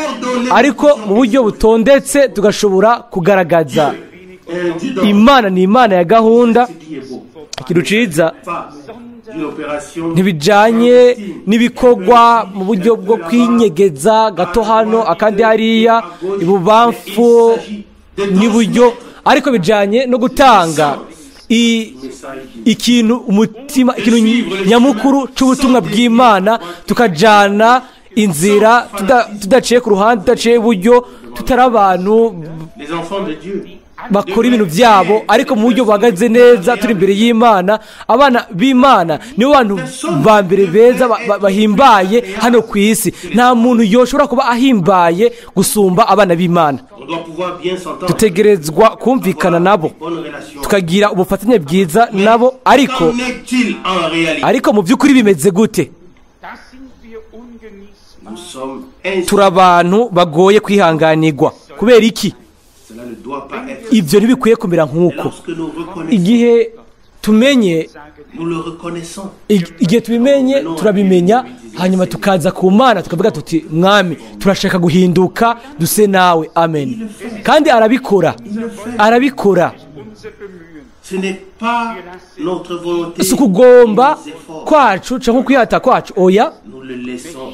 ariko mu buryo butondetse tugashobora kugaragaza Un Dieu d'or, Imana ni Imana ya gahunda. ce qui est beau. Ikintu ciza Pas d'une opération ntibijanye n'ibikorwa mu buryo bwo kwinyegeza gato hano akandi hariya ibubamfu n'iburyo, ariko bijanye no gutanga ikintu umutima, ikintu nyamukuru c'ubutumwa bw'Imana, tukajana inzira tudaciye ku ruhande, tudaciye iburyo, tutari abantu les enfants de Dieu. bakora ibintu byabo ariko mu buryo buhagaze neza, turi imbere y'Imana. Abana b'Imana nibo bantu ba mbere beza bahimbaye hano ku isi. Nta muntu yoshobora kuba ahimbaye gusumba abana b'Imana. On doit pouvoir bien s'entendre. Dutegerezwa kumvikana nabo, Bonne relation. tukagira ubufatanye bwiza nabo, ariko Qu'en est-il en réalité? mu by'ukuri bimeze gute? Da sind wir ungenießbar. Nous sommes turi abantu bagoye kwihanganirwa. Kubera iki? Cela ne doit pas être. Ibyo ntibikwiye kumera nk'uko. Lorsque nous reconnaissons, Igihe tumenye, nous le reconnaissons. igihe tubimenye turabimenya, hanyuma tukaza ku Mana tukavuga tuti mwami turashaka guhinduka duse nawe. Amen. Kandi arabikora, arabikora. Unser Bemühen. Ce n'est pas notre volonté. Si ukugomba nos efforts. kwacu cyangwa kwihata kwacu, oya, Nous le laissons.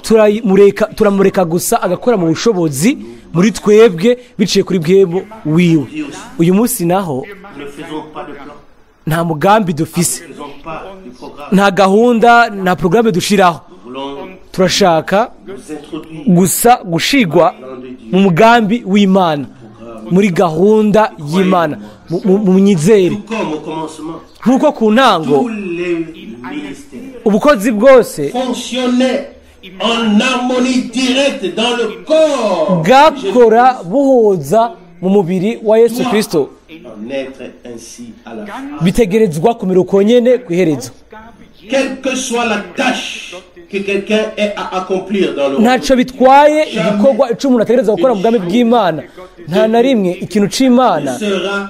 turamureka gusa agakora mu bushobozi muri twebwe biciye kuri bwebo wiwe. Uyu munsi naho Nous ne faisons pas de plan. nta mugambi dufise, Nous ne faisons pas de programme. nta gahunda, nta porogaramu dushiraho. Nous voulons Turashaka nous introduire gusa gushigwa dans le Dieu. mu mugambi w'Imana, muri gahunda y'Imana, mu myizere. Tout comme au commencement, Nk'uko ku ntango tous les ministères ubukozi bwose fonctionnaient en harmonie directe dans le corps. bwakora buhoza mu mubiri wa Yesu Kristo, En être ainsi à la fin. bitegerezwa kumera uko nyene ku iherezo. Aufgabe quelle que soit la tâche que quelqu'un ait à accomplir dans le monde, ntacyo bitwaye igikorwa icyo umuntu ategereza gukora mu bwami bw'Imana, nta na rimwe ikintu cy'Imana sera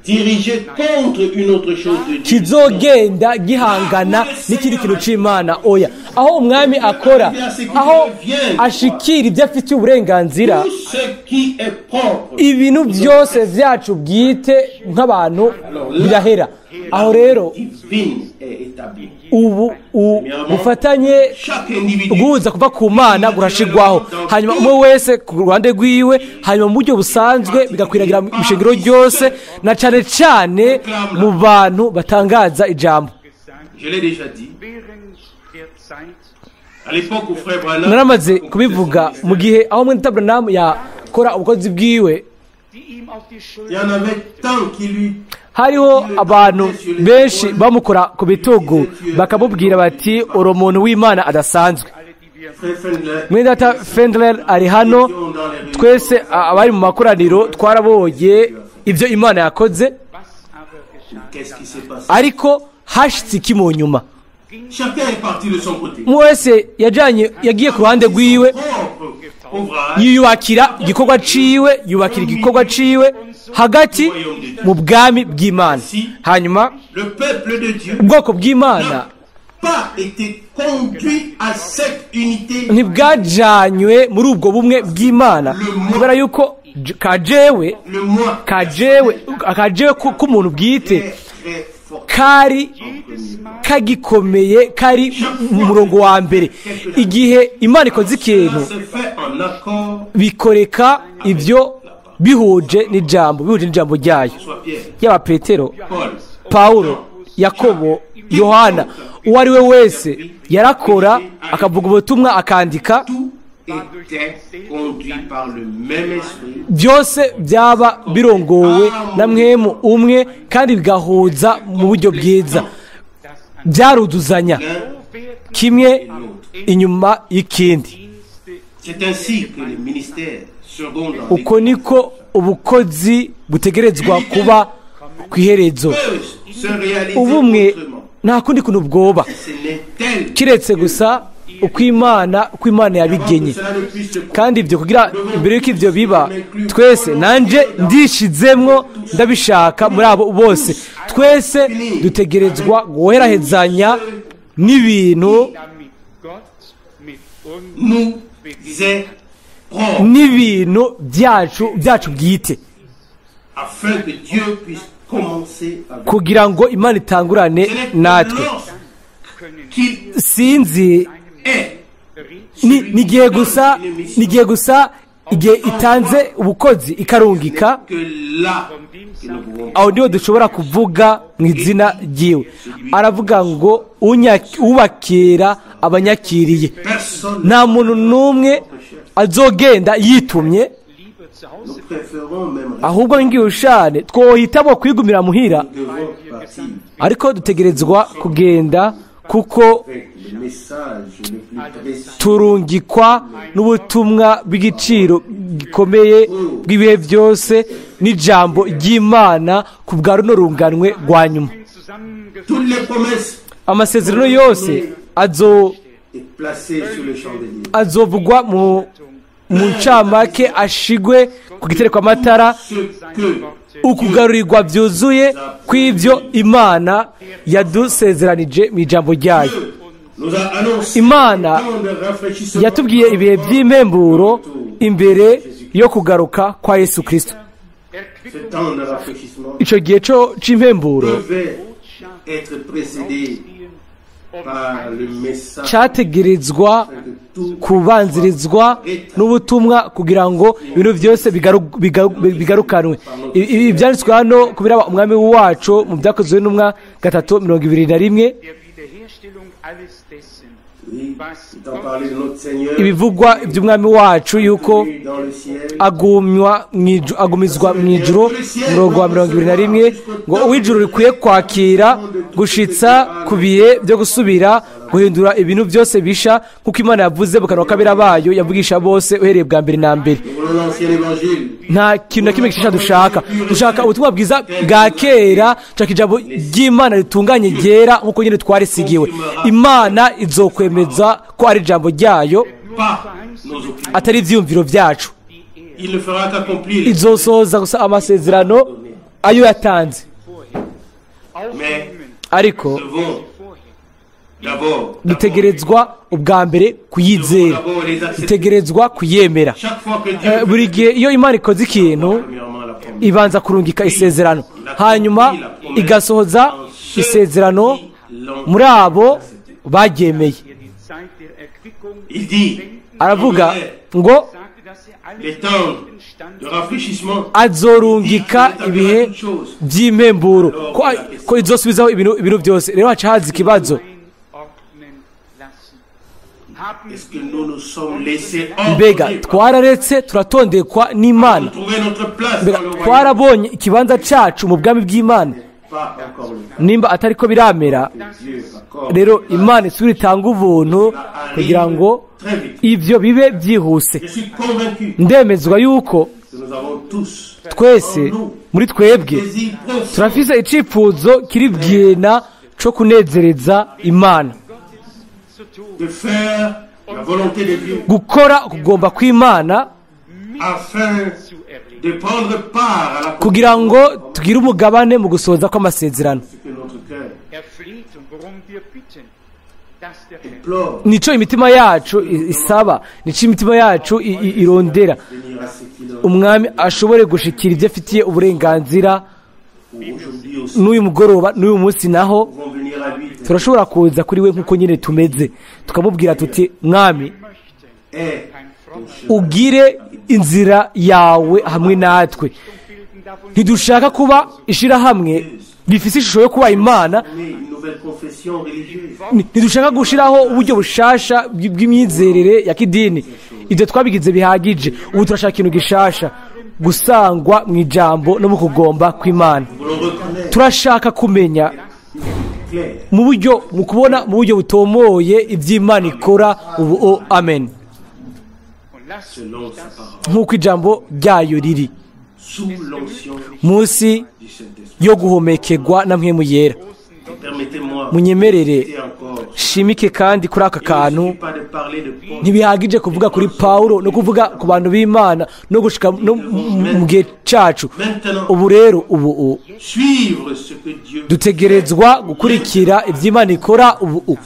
dirigé contre une autre chose de Dieu. kizogenda gihangana n'ikindi kintu cy'Imana. Oya, aho umwami akora, aho ashikira ibyo afitiye uburenganzira, Tout ce qui est propre, ibintu byose byacu bwite nk'abantu birahera. Aho rero divine est établi. ubu ubufatanye Chaque individu guhuza kuva ku Mana burashigwaho, hanyuma umwe wese ku ruhande rwiwe, hanyuma mu buryo busanzwe bigakwiragira mu ishengero ryose, na cyane cyane mu bantu batangaza ijambo. je l'ai déjà dit, während der Zeit à l'époque où frère Branham naramaze kubivuga mu gihe aho mwene Branham yakora ubukozi bwiwe, die ihm auf die il y Schulter en avait tant qui lui hariho abantu benshi bamukora ku bitugu bakamubwira bati uri umuntu w'Imana adasanzwe. alle, die wir frère Fendler mwene data Fendler ari hano, dans les réunions. twese abari mu makoraniro twarabonye ibyo Imana yakoze, was aber geschah. Qu'est-ce qui s'est passé? ariko hashitse iki mu nyuma. Chacun est parti de son côté. umwe wese yagiye ku ruhande rwiwe, Propre ouvrage, yiyubakira igikorwa ciwe, yubakira igikorwa ciwe hagati mu bwami bw'Imana. Hanyuma le peuple de Dieu ubwoko bw'Imana n'a pas été conduit à cette unité. ntibwajanywe muri ubwo bumwe bw'Imana, kubera yuko kajewe Le moi kajewe k'umuntu bwite est très fort. kari kagikomeye, kari mu murongo wa mbere. Igihe Imana ikoze ikintu Ça se fait en accord, bikoreka ibyo bihuje n'ijambo ryayo. soit Pierre, Yaba Petero, Paul, Pawulo, Yakobo, Yohana, uwo ari we wese yarakora, akavuga ubutumwa, akandika, tout était conduit par le même esprit. byose byaba birongowe na mwemu umwe kandi bigahuza mu buryo bwiza, byaruduzanya kimwe inyuma y'ikindi. C'est ainsi que les ministères secondaires Uko niko ubukozi butegerezwa kuba ku iherezo. peuvent se réaliser Ubumwe autrement. nta kundi kuntu bwoba Ce n'est tel kiretse gusa uko Imana yabigenye. cela ne puisse se Kandi ibyo kugira imbere y'uko ibyo biba, twese nanjye ndishizemwo ndabishaka muri abo bose, twese dutegerezwa guherahezanya n'ibintu damit Gott mit uns nous est propre, n'ibintu byacu bwite, afin que Dieu puisse commencer avec kugira ngo Imana itangurane natwe. qu'il Sinzi est nigiye gusa igihe itanze ubukozi ikarungika, que là que nous pouvons aho niho dushobora kuvuga mu izina ryiwe. Aravuga ngo ubakira abanyakiriye, personne nta muntu n'umwe azogenda yitumye, lieber zu Hause nous préférons même ahubwo ngiushane twohitamo kwigumira muhira, nous devons partir ariko dutegerezwa kugenda kuko avec le message le plus précieux turungikwa n'ubutumwa bw'igiciro gikomeye bw'ibihe byose n'ijambo ry'Imana ku bwa runo runganwe rwa nyuma. zusammengefügt. toutes les promesses Amasezerano yose est placées sur le chandelier. azovugwa mu ncamake, ashigwe ku gitereko amatara, Ce que ukugarurirwa byuzuye kw'ibyo Imana yadusezeranije mu ijambo ryayo. nous a annoncé Imana tant de rafraîchissement yatubwiye ibihe by'impemburo imbere yo kugaruka kwa Yesu Kristo. ce temps de rafraîchissement Ico gihe c'impemburo devait être précédé par le message categerezwa de tout kubanzirizwa n'ubutumwa kugira ngo ibintu byose bigarukanwe. Ibi byanditswe hano kubera umwami wacu mu byakozwe n'umwa 3:21. Der Wiederherstellung alles dessen, oui, étant parlé de notre Seigneur Ibivugwa iby'umwami wacu yuko dans le ciel, agumizwa mu ijuru, umurongo wa 21, ngo uw'ijuru rikwiye kwakira gushitsa ku bihe byo gusubira guhindura ibintu byose bisha kuko Imana yavuze mu kanwa k'abera bayo yavugisha bose uhereye bwa mbere na mbere. Nta kintu na kimwe gishasha dushaka ubutumwa bwiza bwa kera, dushaka ijambo ry'Imana ritunganye ryera nk'uko nyine twarisigiwe. Imana izokwemeza ko ari ijambo ryayo atari ivyumviro vyacu. Izosohoza gusa amasezerano ayo yatanze, ariko dutegerezwa ubwa mbere kuyizera, dutegerezwa kuyemera. Buri gihe iyo Imana ikoze ikintu ibanza kurungika isezerano, hanyuma igasohoza isezerano muri abo baryemeye. Aravuga ngo azorungika ibihe by'impemburo ko izosubizaho ibintu byose. Rero haca haza ikibazo, mbega twararetse turatondekwa n'Imana? Mbega twarabonye ikibanza cacu mu bwami bw'Imana? Nimba atari ko biramera, rero Imana isubira itanga ubuntu kugira ngo ivyo bibe byihuse. Ndemezwa yuko twese muri twebwe turafise icifuzo kiri bwena co kunezereza Imana, gukora kugomba kw'Imana kugira ngo tugire umugabane mu gusohoza kw'amasezerano. Nico imitima yacu isaba, nico imitima yacu irondera. Umwami ashobore gushikira ibyo afitiye uburenganzira. N'uyu mugoroba n'uyu munsi naho turashobora kuza kuri we nk'uko nyine tumeze, tukamubwira tuti mwami ugire inzira yawe hamwe natwe. Ntidushaka kuba ishirahamwe rifise ishusho yo kuba Imana, ntidushaka gushiraho uburyo bushasha bw'imyizerere ya kidini. Ibyo twabigize bihagije, ubu turashaka ikintu gishasha, gusangwa mu ijambo no mu kugomba kw'Imana. Turashaka kumenya mu buryo, mu kubona mu buryo butomoye iby'Imana ikora ubu. Amen. Nk'uko ijambo ryayo riri munsi yo guhomekerwa na mpwemu yera. Munyemerere shimike kandi kuri aka kantu. Ntibihagije kuvuga kuri Paulo no kuvuga ku bantu b'Imana no gushika no mu gihe cacu. Ubu rero ubu dutegerezwa gukurikira ivy'Imana ikora ubu.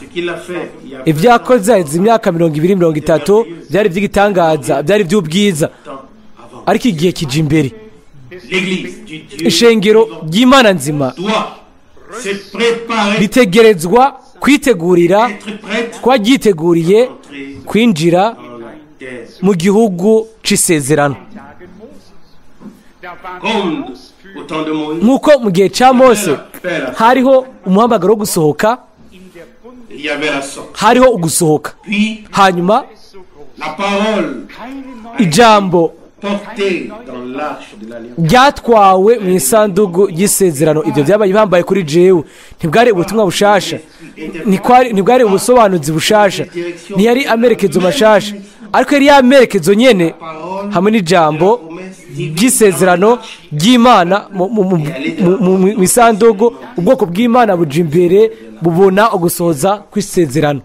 Ivyakoze imyaka 20-30 byari by'igitangaza, byari by'ubwiza, ariko igihe kije imbere. Ishengero ry'Imana nzima ritegerezwa kwitegurira, kwa ryiteguriye kwinjira mu gihugu c'isezerano. Nk'uko mu gihe ca Mose hariho umuhamagaro wo gusohoka, hariho ugusohoka, hanyuma ijambo ryatwawe mu isanduku y'isezerano. Ibyo byabaye bambaye kuri jewe. Ntibwari ubutumwa bushasha, ntibwari ubusobanuzi bushasha, ntiyari amerekezo mashasha, ariko yari amerekezo nyene hamwe n'ijambo ry'isezerano ry'Imana mu isanduku. Ubwoko bw'Imana buja imbere bubona ugusohoza kw'isezerano.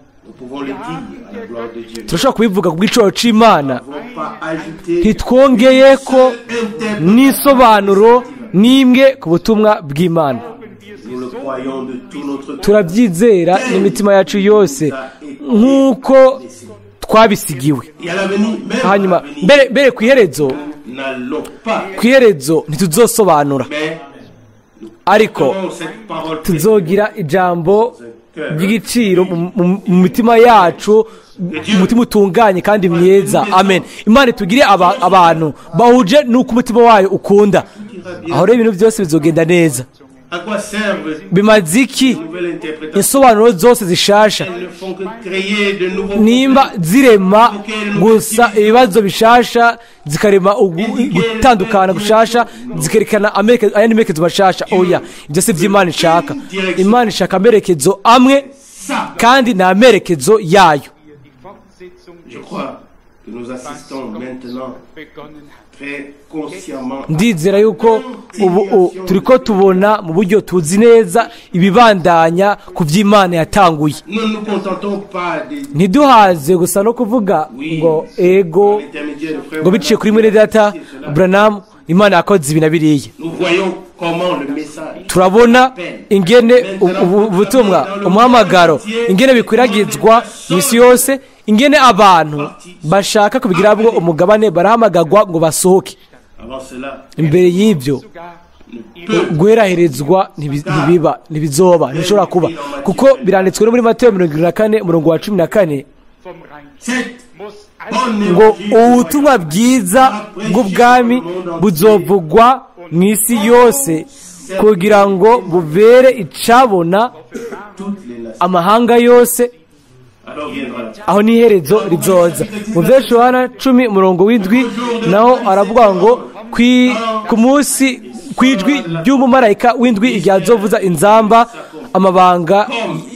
Turashobora kubivuga ku bw'icoro c'Imana, ntitwongeye ko n'isobanuro n'imwe ku butumwa bw'Imana. Turabyizera n'imitima yacu yose nk'uko twabisigiwe. Hanyuma mbere kw'iherezo ntituzosobanura, ariko tuzogira ijambo ry'igiciro mu mitima yacu, umutima utunganye kandi mwiza. Amen. Imana itugire abantu bahuje n'uko umutima wayo ukunda. Aho rero ibintu byose bizogenda neza. Bimaze iki insobanuro zose zishasha? Nimba zirema gusa ibibazo bishasha, zikarema gutandukana gushasha, zikerekana ayandi merekezo mashasha. Oya, ibyo si vy'Imana ishaka. Imana ishaka amerekezo amwe sa. kandi ni amerekezo yayo. die Fortsetzung Je crois que nous assistons maintenant begonnen hat. très consciemment. Ndizera yuko ubu turiko tubona mu buryo tuzi neza ibibandanya ku by'Imana yatanguye. Nous ne nous contentons pas de Ntiduhaze gusa no kuvuga ngo ego l'intermédiaire de frère. ngo biciye kuri mwene data Branham Imana yakoze ibi na biriya. Nous voyons comment le message Turabona ingene ubutumwa umuhamagaro ingene bikwiragizwa mu isi yose, ingene abantu bashaka kubigira bwo umugabane barahamagagwa ngo basohoke. avant cela Imbere y'ibyo guheraherezwa ntibizoba ntibishobora kuba, kuko biranditswe no muri Mateyo 24:14 Vom Reich cette muss bonne ngo évangile ubutumwa bwiza bw'ubwami buzovugwa mu isi yose kugira ngo bubere icabona toutes les nations. amahanga yose, Alors viendra la fin. aho n'iherezo rizoza. Mu vyesho Yohana 10:7 naho aravuga ngo ku munsi kwijwi ry'umumarayika w'indwi igihe azovuza inzamba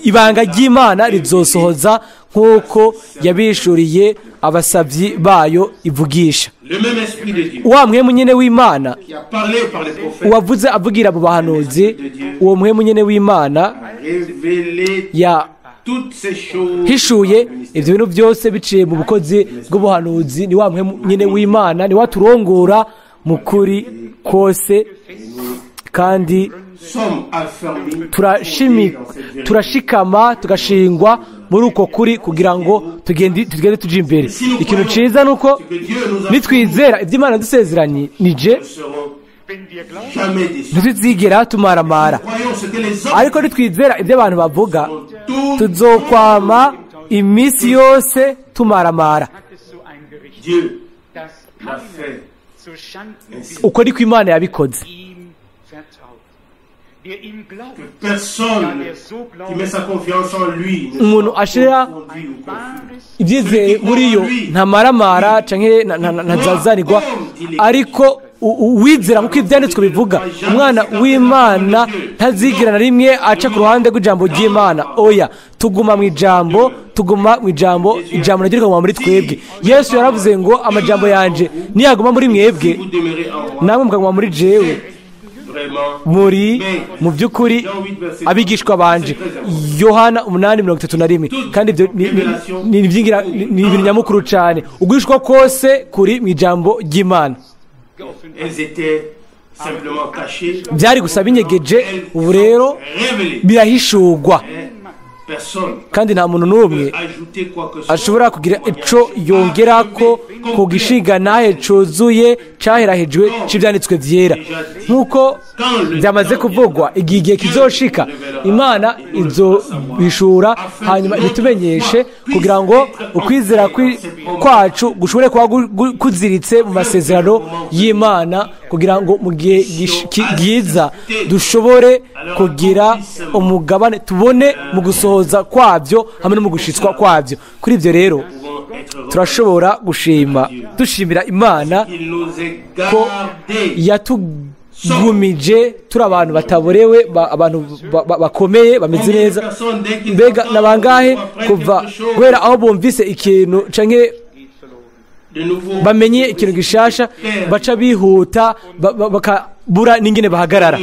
ibanga ry'Imana rizosohoza nk'uko yabishuriye abasavyi bayo ivugisha. Le même esprit de Dieu Wa mpwemu nyene w'Imana qui a parlé par les prophètes uwavuze avugira abo bahanuzi, uwo mpwemu nyene w'Imana a révélé toutes ces choses. yahishuye ivyo bintu byose biciye mu bukozi bw'ubuhanuzi. Ni wa mpwemu nyene w'Imana, ni waturongora mu kuri kose, kandi Sommes affermis turashikama tugashingwa muri uko kuri kugira ngo tugende tuje imbere. Ikintu ciza nuko que Dieu nous a nitwizera ivyo Imana dusezeranye nije ne serons wenn wir glauben, jamais déçus. ntituzigera tumaramara, Croyons ce que les hommes ariko nitwizera ivyo abantu bavuga tous tuzokwama iminsi yose tumaramara. hat es so eingerichtet, Dieu dass l'a keiner fait. zu Schanden Uko niko Imana yabikoze. ihm vertraut. Wer ihm glaubt, Que personne qui met sa confiance en lui ne Umuntu soit ashira confondu ou confus. wahres ibyizeye muri yo ntamaramara canke ntazazanirwa, ariko uwizera nk'uko ibyanditswe bivuga, umwana w'Imana ntazigera na rimwe aca ku ruhande rw'ijambo ry'Imana. Oya, tuguma mu ijambo ijambo naryo rikaguma muri twebwe. Yesu yaravuze ngo amajambo yanje niyaguma muri mwebwe Vous demeurez en moi, namwe mukaguma muri jewe, vraiment. muri mu by'ukuri abigishwa banje. Yohana 8:31. Kandi ibyo ni ibintu nyamukuru cyane. Ugwishwa kose kuri mu ijambo ry'Imana. Elles étaient simplement cachées. Byari gusa binyegeje, ubu rero Révélées. birahishurwa, Personne kandi nta muntu n'umwe ne ajouter quoi que ce soit. ashobora kugira ico yongerako ku gishinga nahe cuzuye caherahejwe c'ivyanditswe vyera. Nk'uko byamaze kuvugwa, igihe kizoshika Imana izobishura hanyuma ibitumenyeshe kugira ngo ukwizera kwacu gushobore kuba kuziritse mu masezerano y'Imana, kugira ngo mu gihe giza dushobore kugira umugabane tubone mu gusohoza kwabyo hamwe no mu gushitswa kwabyo. Kuri ibyo rero turashobora dushimira Imana Il nous est ko gardé. yatugumije turi abantu bataborewe, abantu bakomeye bameze neza. Personne dès qu'il Mbega entend nabangahe ou apprend kuva quelque chose guhera aho bumvise ikintu canke de nouveau, bamenye ikintu gishasha baca bihuta bakabura n'ingene bahagarara.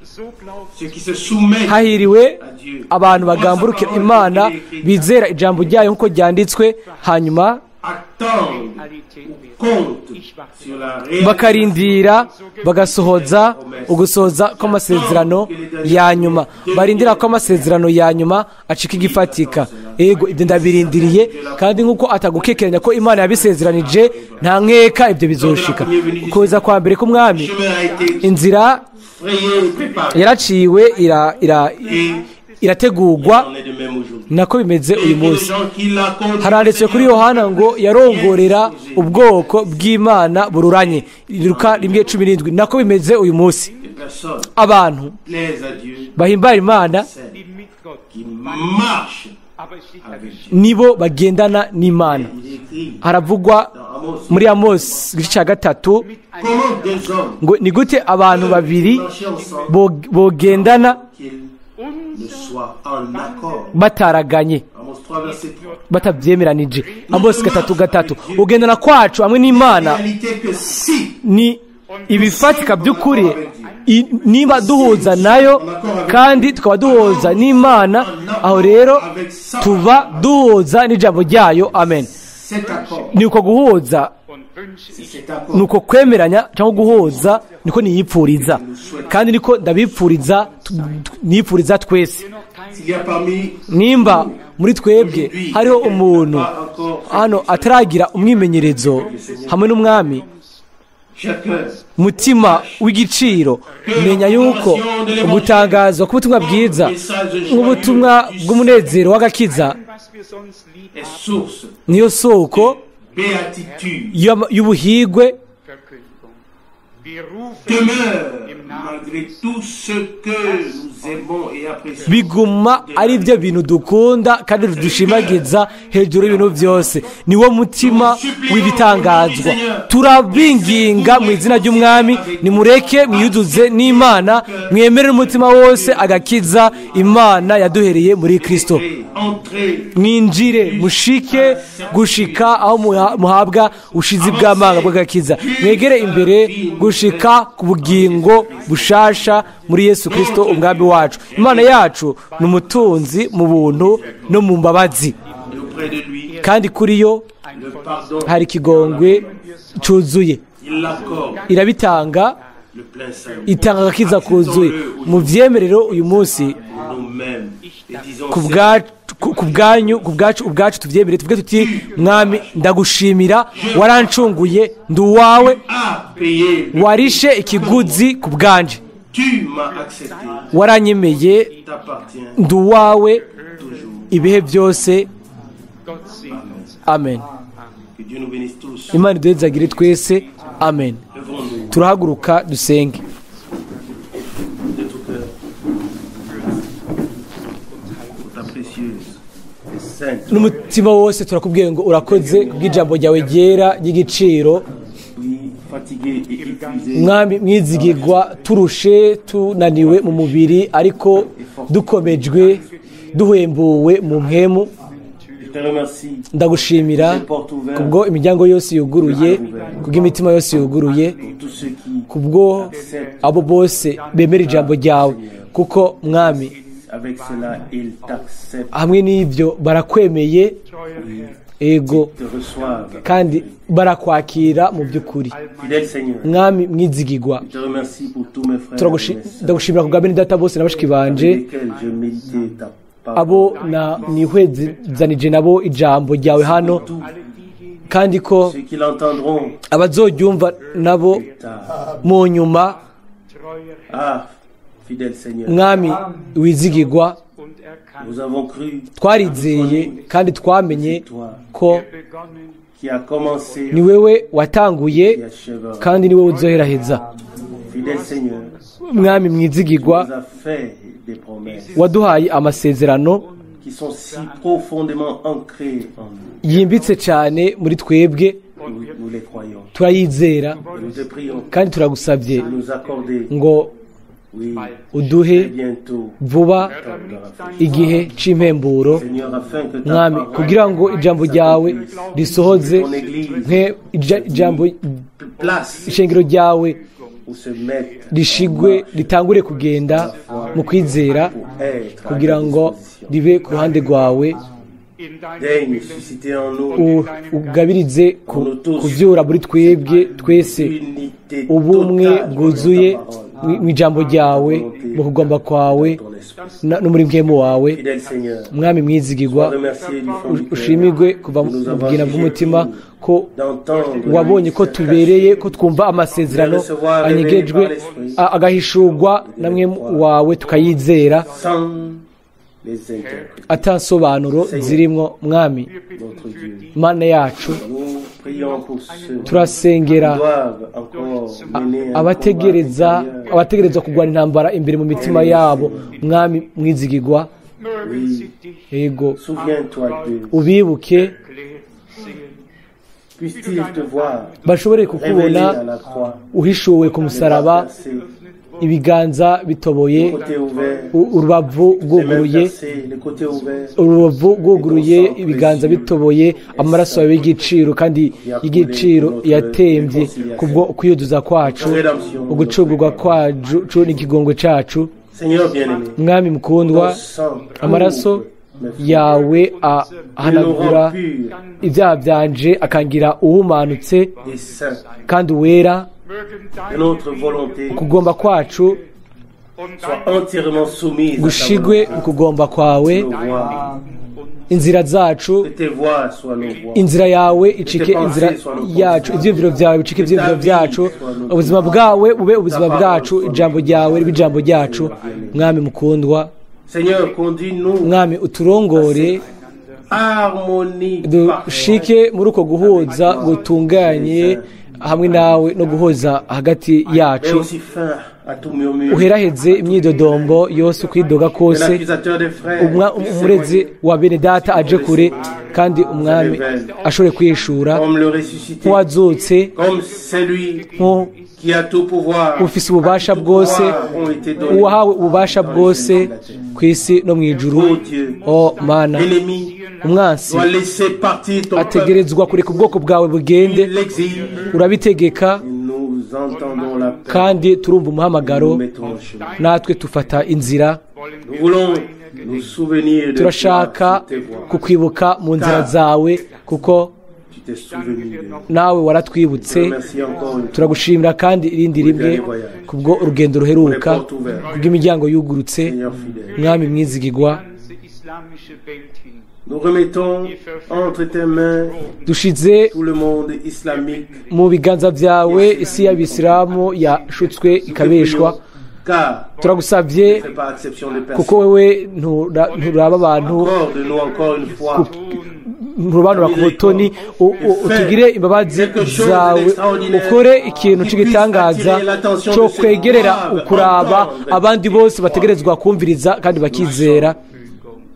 so glaubt, ceux qui se soumettent Hahiriwe à Dieu, abantu bagamburukira Imana, bizera ijambo ryayo nk'uko ryanditswe, hanyuma attendent Realität wird. compte Ich warte. sur la réalité. bakarindira bagasohoza ugusohoza kw'amasezerano ya nyuma, barindira ko amasezerano ya nyuma acika igifatika. Ego ibyo ndabirindiriye, kandi nk'uko atagukekeranya ko Imana yabisezeranije, nta nkeka ibyo bizoshika. Kuza kwa mbere k'umwami, Le chemin a été inzira frayé, préparé. yaraciwe irategurwa, On est de même aujourd'hui. nako bimeze uyu Et que les munsi. gens qui la conduisent, Haranditswe kuri Yohana ngo yarongorera ubwoko bw'Imana bururanye. Luka 1:17. Nako bimeze uyu munsi. les personnes Abantu plaisent à Dieu, bahimbara Imana Die mit Gott qui marchent aber es steht da avec geschrieben. Dieu. nibo bagendana n'Imana. Il est écrit Haravugwa dans Amos, muri Amos igice cya 3 comment deux hommes ngo ni gute abantu babiri marchaient ensemble bogendana qu'ils ne soient en accord. bataraganye Amos 3, verset 3. batabyemeranije. Amosi 3:3. ugendana kwacu hamwe n'Imana Réalité que si ni ibifatika by'ukuri niba duhuza nayo kandi tukaba duhuza n'Imana, aho rero tuba duhuza n'ijambo ryayo. Amen. cet accord, ni uko guhuza, si cet accord ni uko kwemeranya cyangwa guhuza, niko niyipfuriza kandi niko ndabipfuriza, niyipfuriza twese. s'il y a parmi Nimba muri twebwe hariho umuntu hano ataragira umwimenyerezo hamwe n'Umwami, chacun mutima w'igiciro, menya yuko ugutangazwa k'ubutumwa bwiza nk'ubutumwa bw'umunezero w'agakiza was wir sonst lieb est source niyo soko béatitude, y'ubuhigwe. Verkündigung. Wir rufen demeure malgré tout ce que nous aimons et apprécions. biguma ari byo bintu dukunda kandi dushimagiza hejuru y'ibintu byose. Niwo mutima w'ibitangazwa. Turabinginga mu izina ry'Umwami, nimureke mwiyuzuze n'Imana, mwemerere umutima wose agakiza Imana yaduhereye muri Kristo. Entrez Mwinjire mushike gushika aho muhabwa ushizi bw'amanga bw'agakiza. Mwegere imbere gushika ku bugingo bushasha muri Yesu Kristo umwami wacu. Imana yacu ni umutunzi mu buntu no mu mbabazi, auprès de lui kandi kuri yo le pardon, hari ikigongwe cyuzuye. il l'accorde, Irabitanga, le plein salut. itanga agakiza kuzuye. Mu byemerero uyu munsi Nous-mêmes et disons ku bwacu tubyemere, tuvuge tuti Mwami ndagushimira, warancunguye, ndi uwawe, a payé, warishe ikiguzi ku bwanje, tu m'as accepté, waranyemeye, t'appartiens ndi uwawe toujours. ibihe byose. Gott segne uns. Amen. Que Dieu nous bénisse tous. Imana iduhezagire twese. Amen. Levons-nous Turahaguruka dusenge. de tout cœur pour ta précieuse et sainte. N'umutima wose turakubwiye ngo urakoze kubw'ijambo ryawe ryera ry'igiciro. Oui, fatigué et épuisé, Mwami mwizigirwa, turushe tunaniwe mu mubiri ariko dukomejwe, duhembuwe mu mpemu. je te remercie. Ndagushimira Porte ouverte kubwo imiryango yose yuguruye, kubw'imitima yose yuguruye, pour tous ceux qui kubwo abo bose bemera ijambo ryawe, kuko Mwami avec cela ils t'acceptent, hamwe n'ibyo barakwemeye, ego, te reçoivent. kandi barakwakira mu by'ukuri. Fidèle Seigneur, Mwami mwizigirwa, je te remercie pour tous mes frères et mes sœurs ndagushimira kubwa bene data bose na bashiki banje, avec lesquels je méditais ta parole. abo nihwezanije nabo ijambo ryawe hano, kandi ko Ceux qui l'entendront, abazoryumva nabo ta... mu nyuma. Ah, fidèle Seigneur, Mwami wizigirwa, Und erkannt, nous avons cru twarizeye kandi twamenye toi ko begonnen, qui a commencé ni wewe watanguye et achèvera. kandi ni wowe uzoheraheza. Fidèle Seigneur, Mwami mwizigirwa, nous a fait des promesses waduhaye amasezerano qui sont si profondément ancrées en nous. yimbitse cyane muri twebwe, Nous les croyons. turayizera Et nous te prions kandi turagusabye de nous accorder, ngo oui, uduhe bientôt, vuba igihe cy'impemburo, Seigneur, afin que ta Mwami, parole kugira ngo ijambo ryawe risohoze ijambo place ishengero ryawe où se mettre rishigwe, ritangure kugenda mu kwizera, être à kugira ta ngo disposition. ribe ku ruhande rwawe, in deinem Daigne susciter en nous ugabirize kuvyura muri twebwe twese l'unité ubumwe totale bwuzuye dans ta parole. mu ijambo ryawe, mu kugomba kwawe Ton esprit. no muri mpemu wawe. Fidèle Seigneur, Mwami mwizigirwa, remercier du fond du cœur ushimirwe kuva mu bwina bw'umutima ko d'entendre wabonye ko tubereye, ko twumva amasezerano anyegejwe, agahishurwa na mwemu wawe tukayizera sans les interprètes. atansobanuro zirimwo. Mwami Notre Dieu, Mana yacu, nous prions pour ceux qui turasengera doivent encore mener un abategereza combat intérieur. abategereza kurwana intambara imbere mu mitima yabo. Mwami mwizigirwa, mögen sie dich yego, Souviens-toi d'eux. ubibuke, erklärt sehen. Puisse-t-il te voir bashobore révélé kukubona à la croix, uhishuwe ku musaraba, placé ibiganza bitoboye le côté ouvert, urubavu les mains rwuguruye versées, le côté ouvert. urubavu rwuguruye ibiganza bitoboye amaraso yawe y'igiciro kandi y'igiciro yatembye kubwo kwiyuzuza kwacu ugucungurwa kwacu n'ikigongwe cacu. Seigneur bien-aimé, mwami mukundwa, amaraso yawe ahanagura ibyaha byanje akangira uhumanutse et saint, kandi uwera. que notre volonté ukugomba kwacu soit entièrement soumise à ta gushigwe volonté. ukugomba kwawe, Nos voies, inzira zacu, que tes voies soient nos voies. inzira yawe icike inzira yacu, ivyumviro vyawe bicike ivyumviro vyacu, ubuzima bwawe bube ubuzima bwacu, ijambo ryawe ribe ijambo ryacu. mwami mukundwa, Seigneur, conduis-nous mwami uturongore harmonie dushike muri uko guhuza gutunganye hamwe nawe no guhoza hagati mais yacu, aussi fin à tout murmure. uheraheze imyidodombo yose ukwidoga kose. L'accusateur des frères, umurezi wa bene data aje kure kandi umwami ashobore kwishura comme le ressuscité, nk'uwazutse, comme celui qui a tout pouvoir, ufise ububasha à qui tout bwose, pouvoir ont été donnés. uwahawe ububasha bwose ku isi no mu ijuru. Oh Dieu, o mana, l'ennemi umwansi doit laisser partir ton peuple. ategerezwa kureka ubwoko bwawe bugende, Il l'exige. urabitegeka Nous entendons la paix. kandi turumva umuhamagaro, Nous mettons en chemin. natwe tufata inzira. Nous voulons nous souvenir de toi, turashaka tes voies. kukwibuka mu nzira zawe kuko Tu t'es souvenu de nous. nawe waratwibutse. Merci encore une fois. turagushimira kandi irindi rimwe kubwo urugendo ruheruka, kubw'imiryango yugurutse. Seigneur fidèle. mwami mwizigirwa, Nous remettons entre tes mains dushize tout le monde islamique. mu biganza byawe isi y'abisilamu yashutswe ikabeshwa. Car turagusabye ne fais pas exception de kuko personne. wewe nturaba abantu, Accorde-nous encore une fois nturobanura ku butoni, utugire imbabazi zawe, ukore ikintu cy'igitangaza cyo kwegerera ukuraba abandi bose bategerezwa kumviriza kandi bakizera.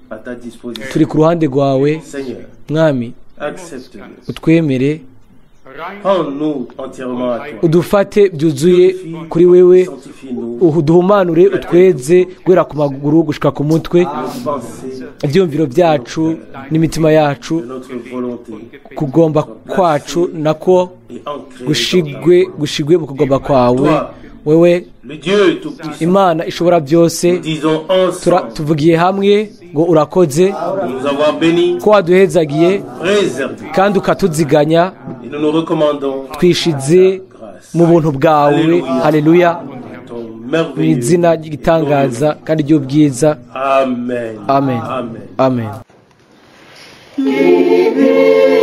à ta disposition. turi ku ruhande rwawe Seigneur, mwami, accepte-nous. utwemere, Rends-nous entièrement à toi. udufate byuzuye kuri wewe, Sanctifie-nous. uduhumanure, utweze guhera ku maguru gushika ku mutwe, Nos pensées ibyumviro byacu n'imitima yacu, de notre volonté kugomba kwacu nako et ancrées gushigwe mu kugomba kwawe. wewe le Dieu tout-puissant. Imana ishobora byose, Disons ensemble tuvugiye hamwe ngo urakoze nous avoir bénis, ko waduhezagiye préservés kandi ukatuziganya, et nous nous recommandons twishize mu buntu bwawe. haleluya, ton mu merveilleux izina ry'igitangaza kandi ry'ubwiza. Amen. amen Amen. amen. Liebe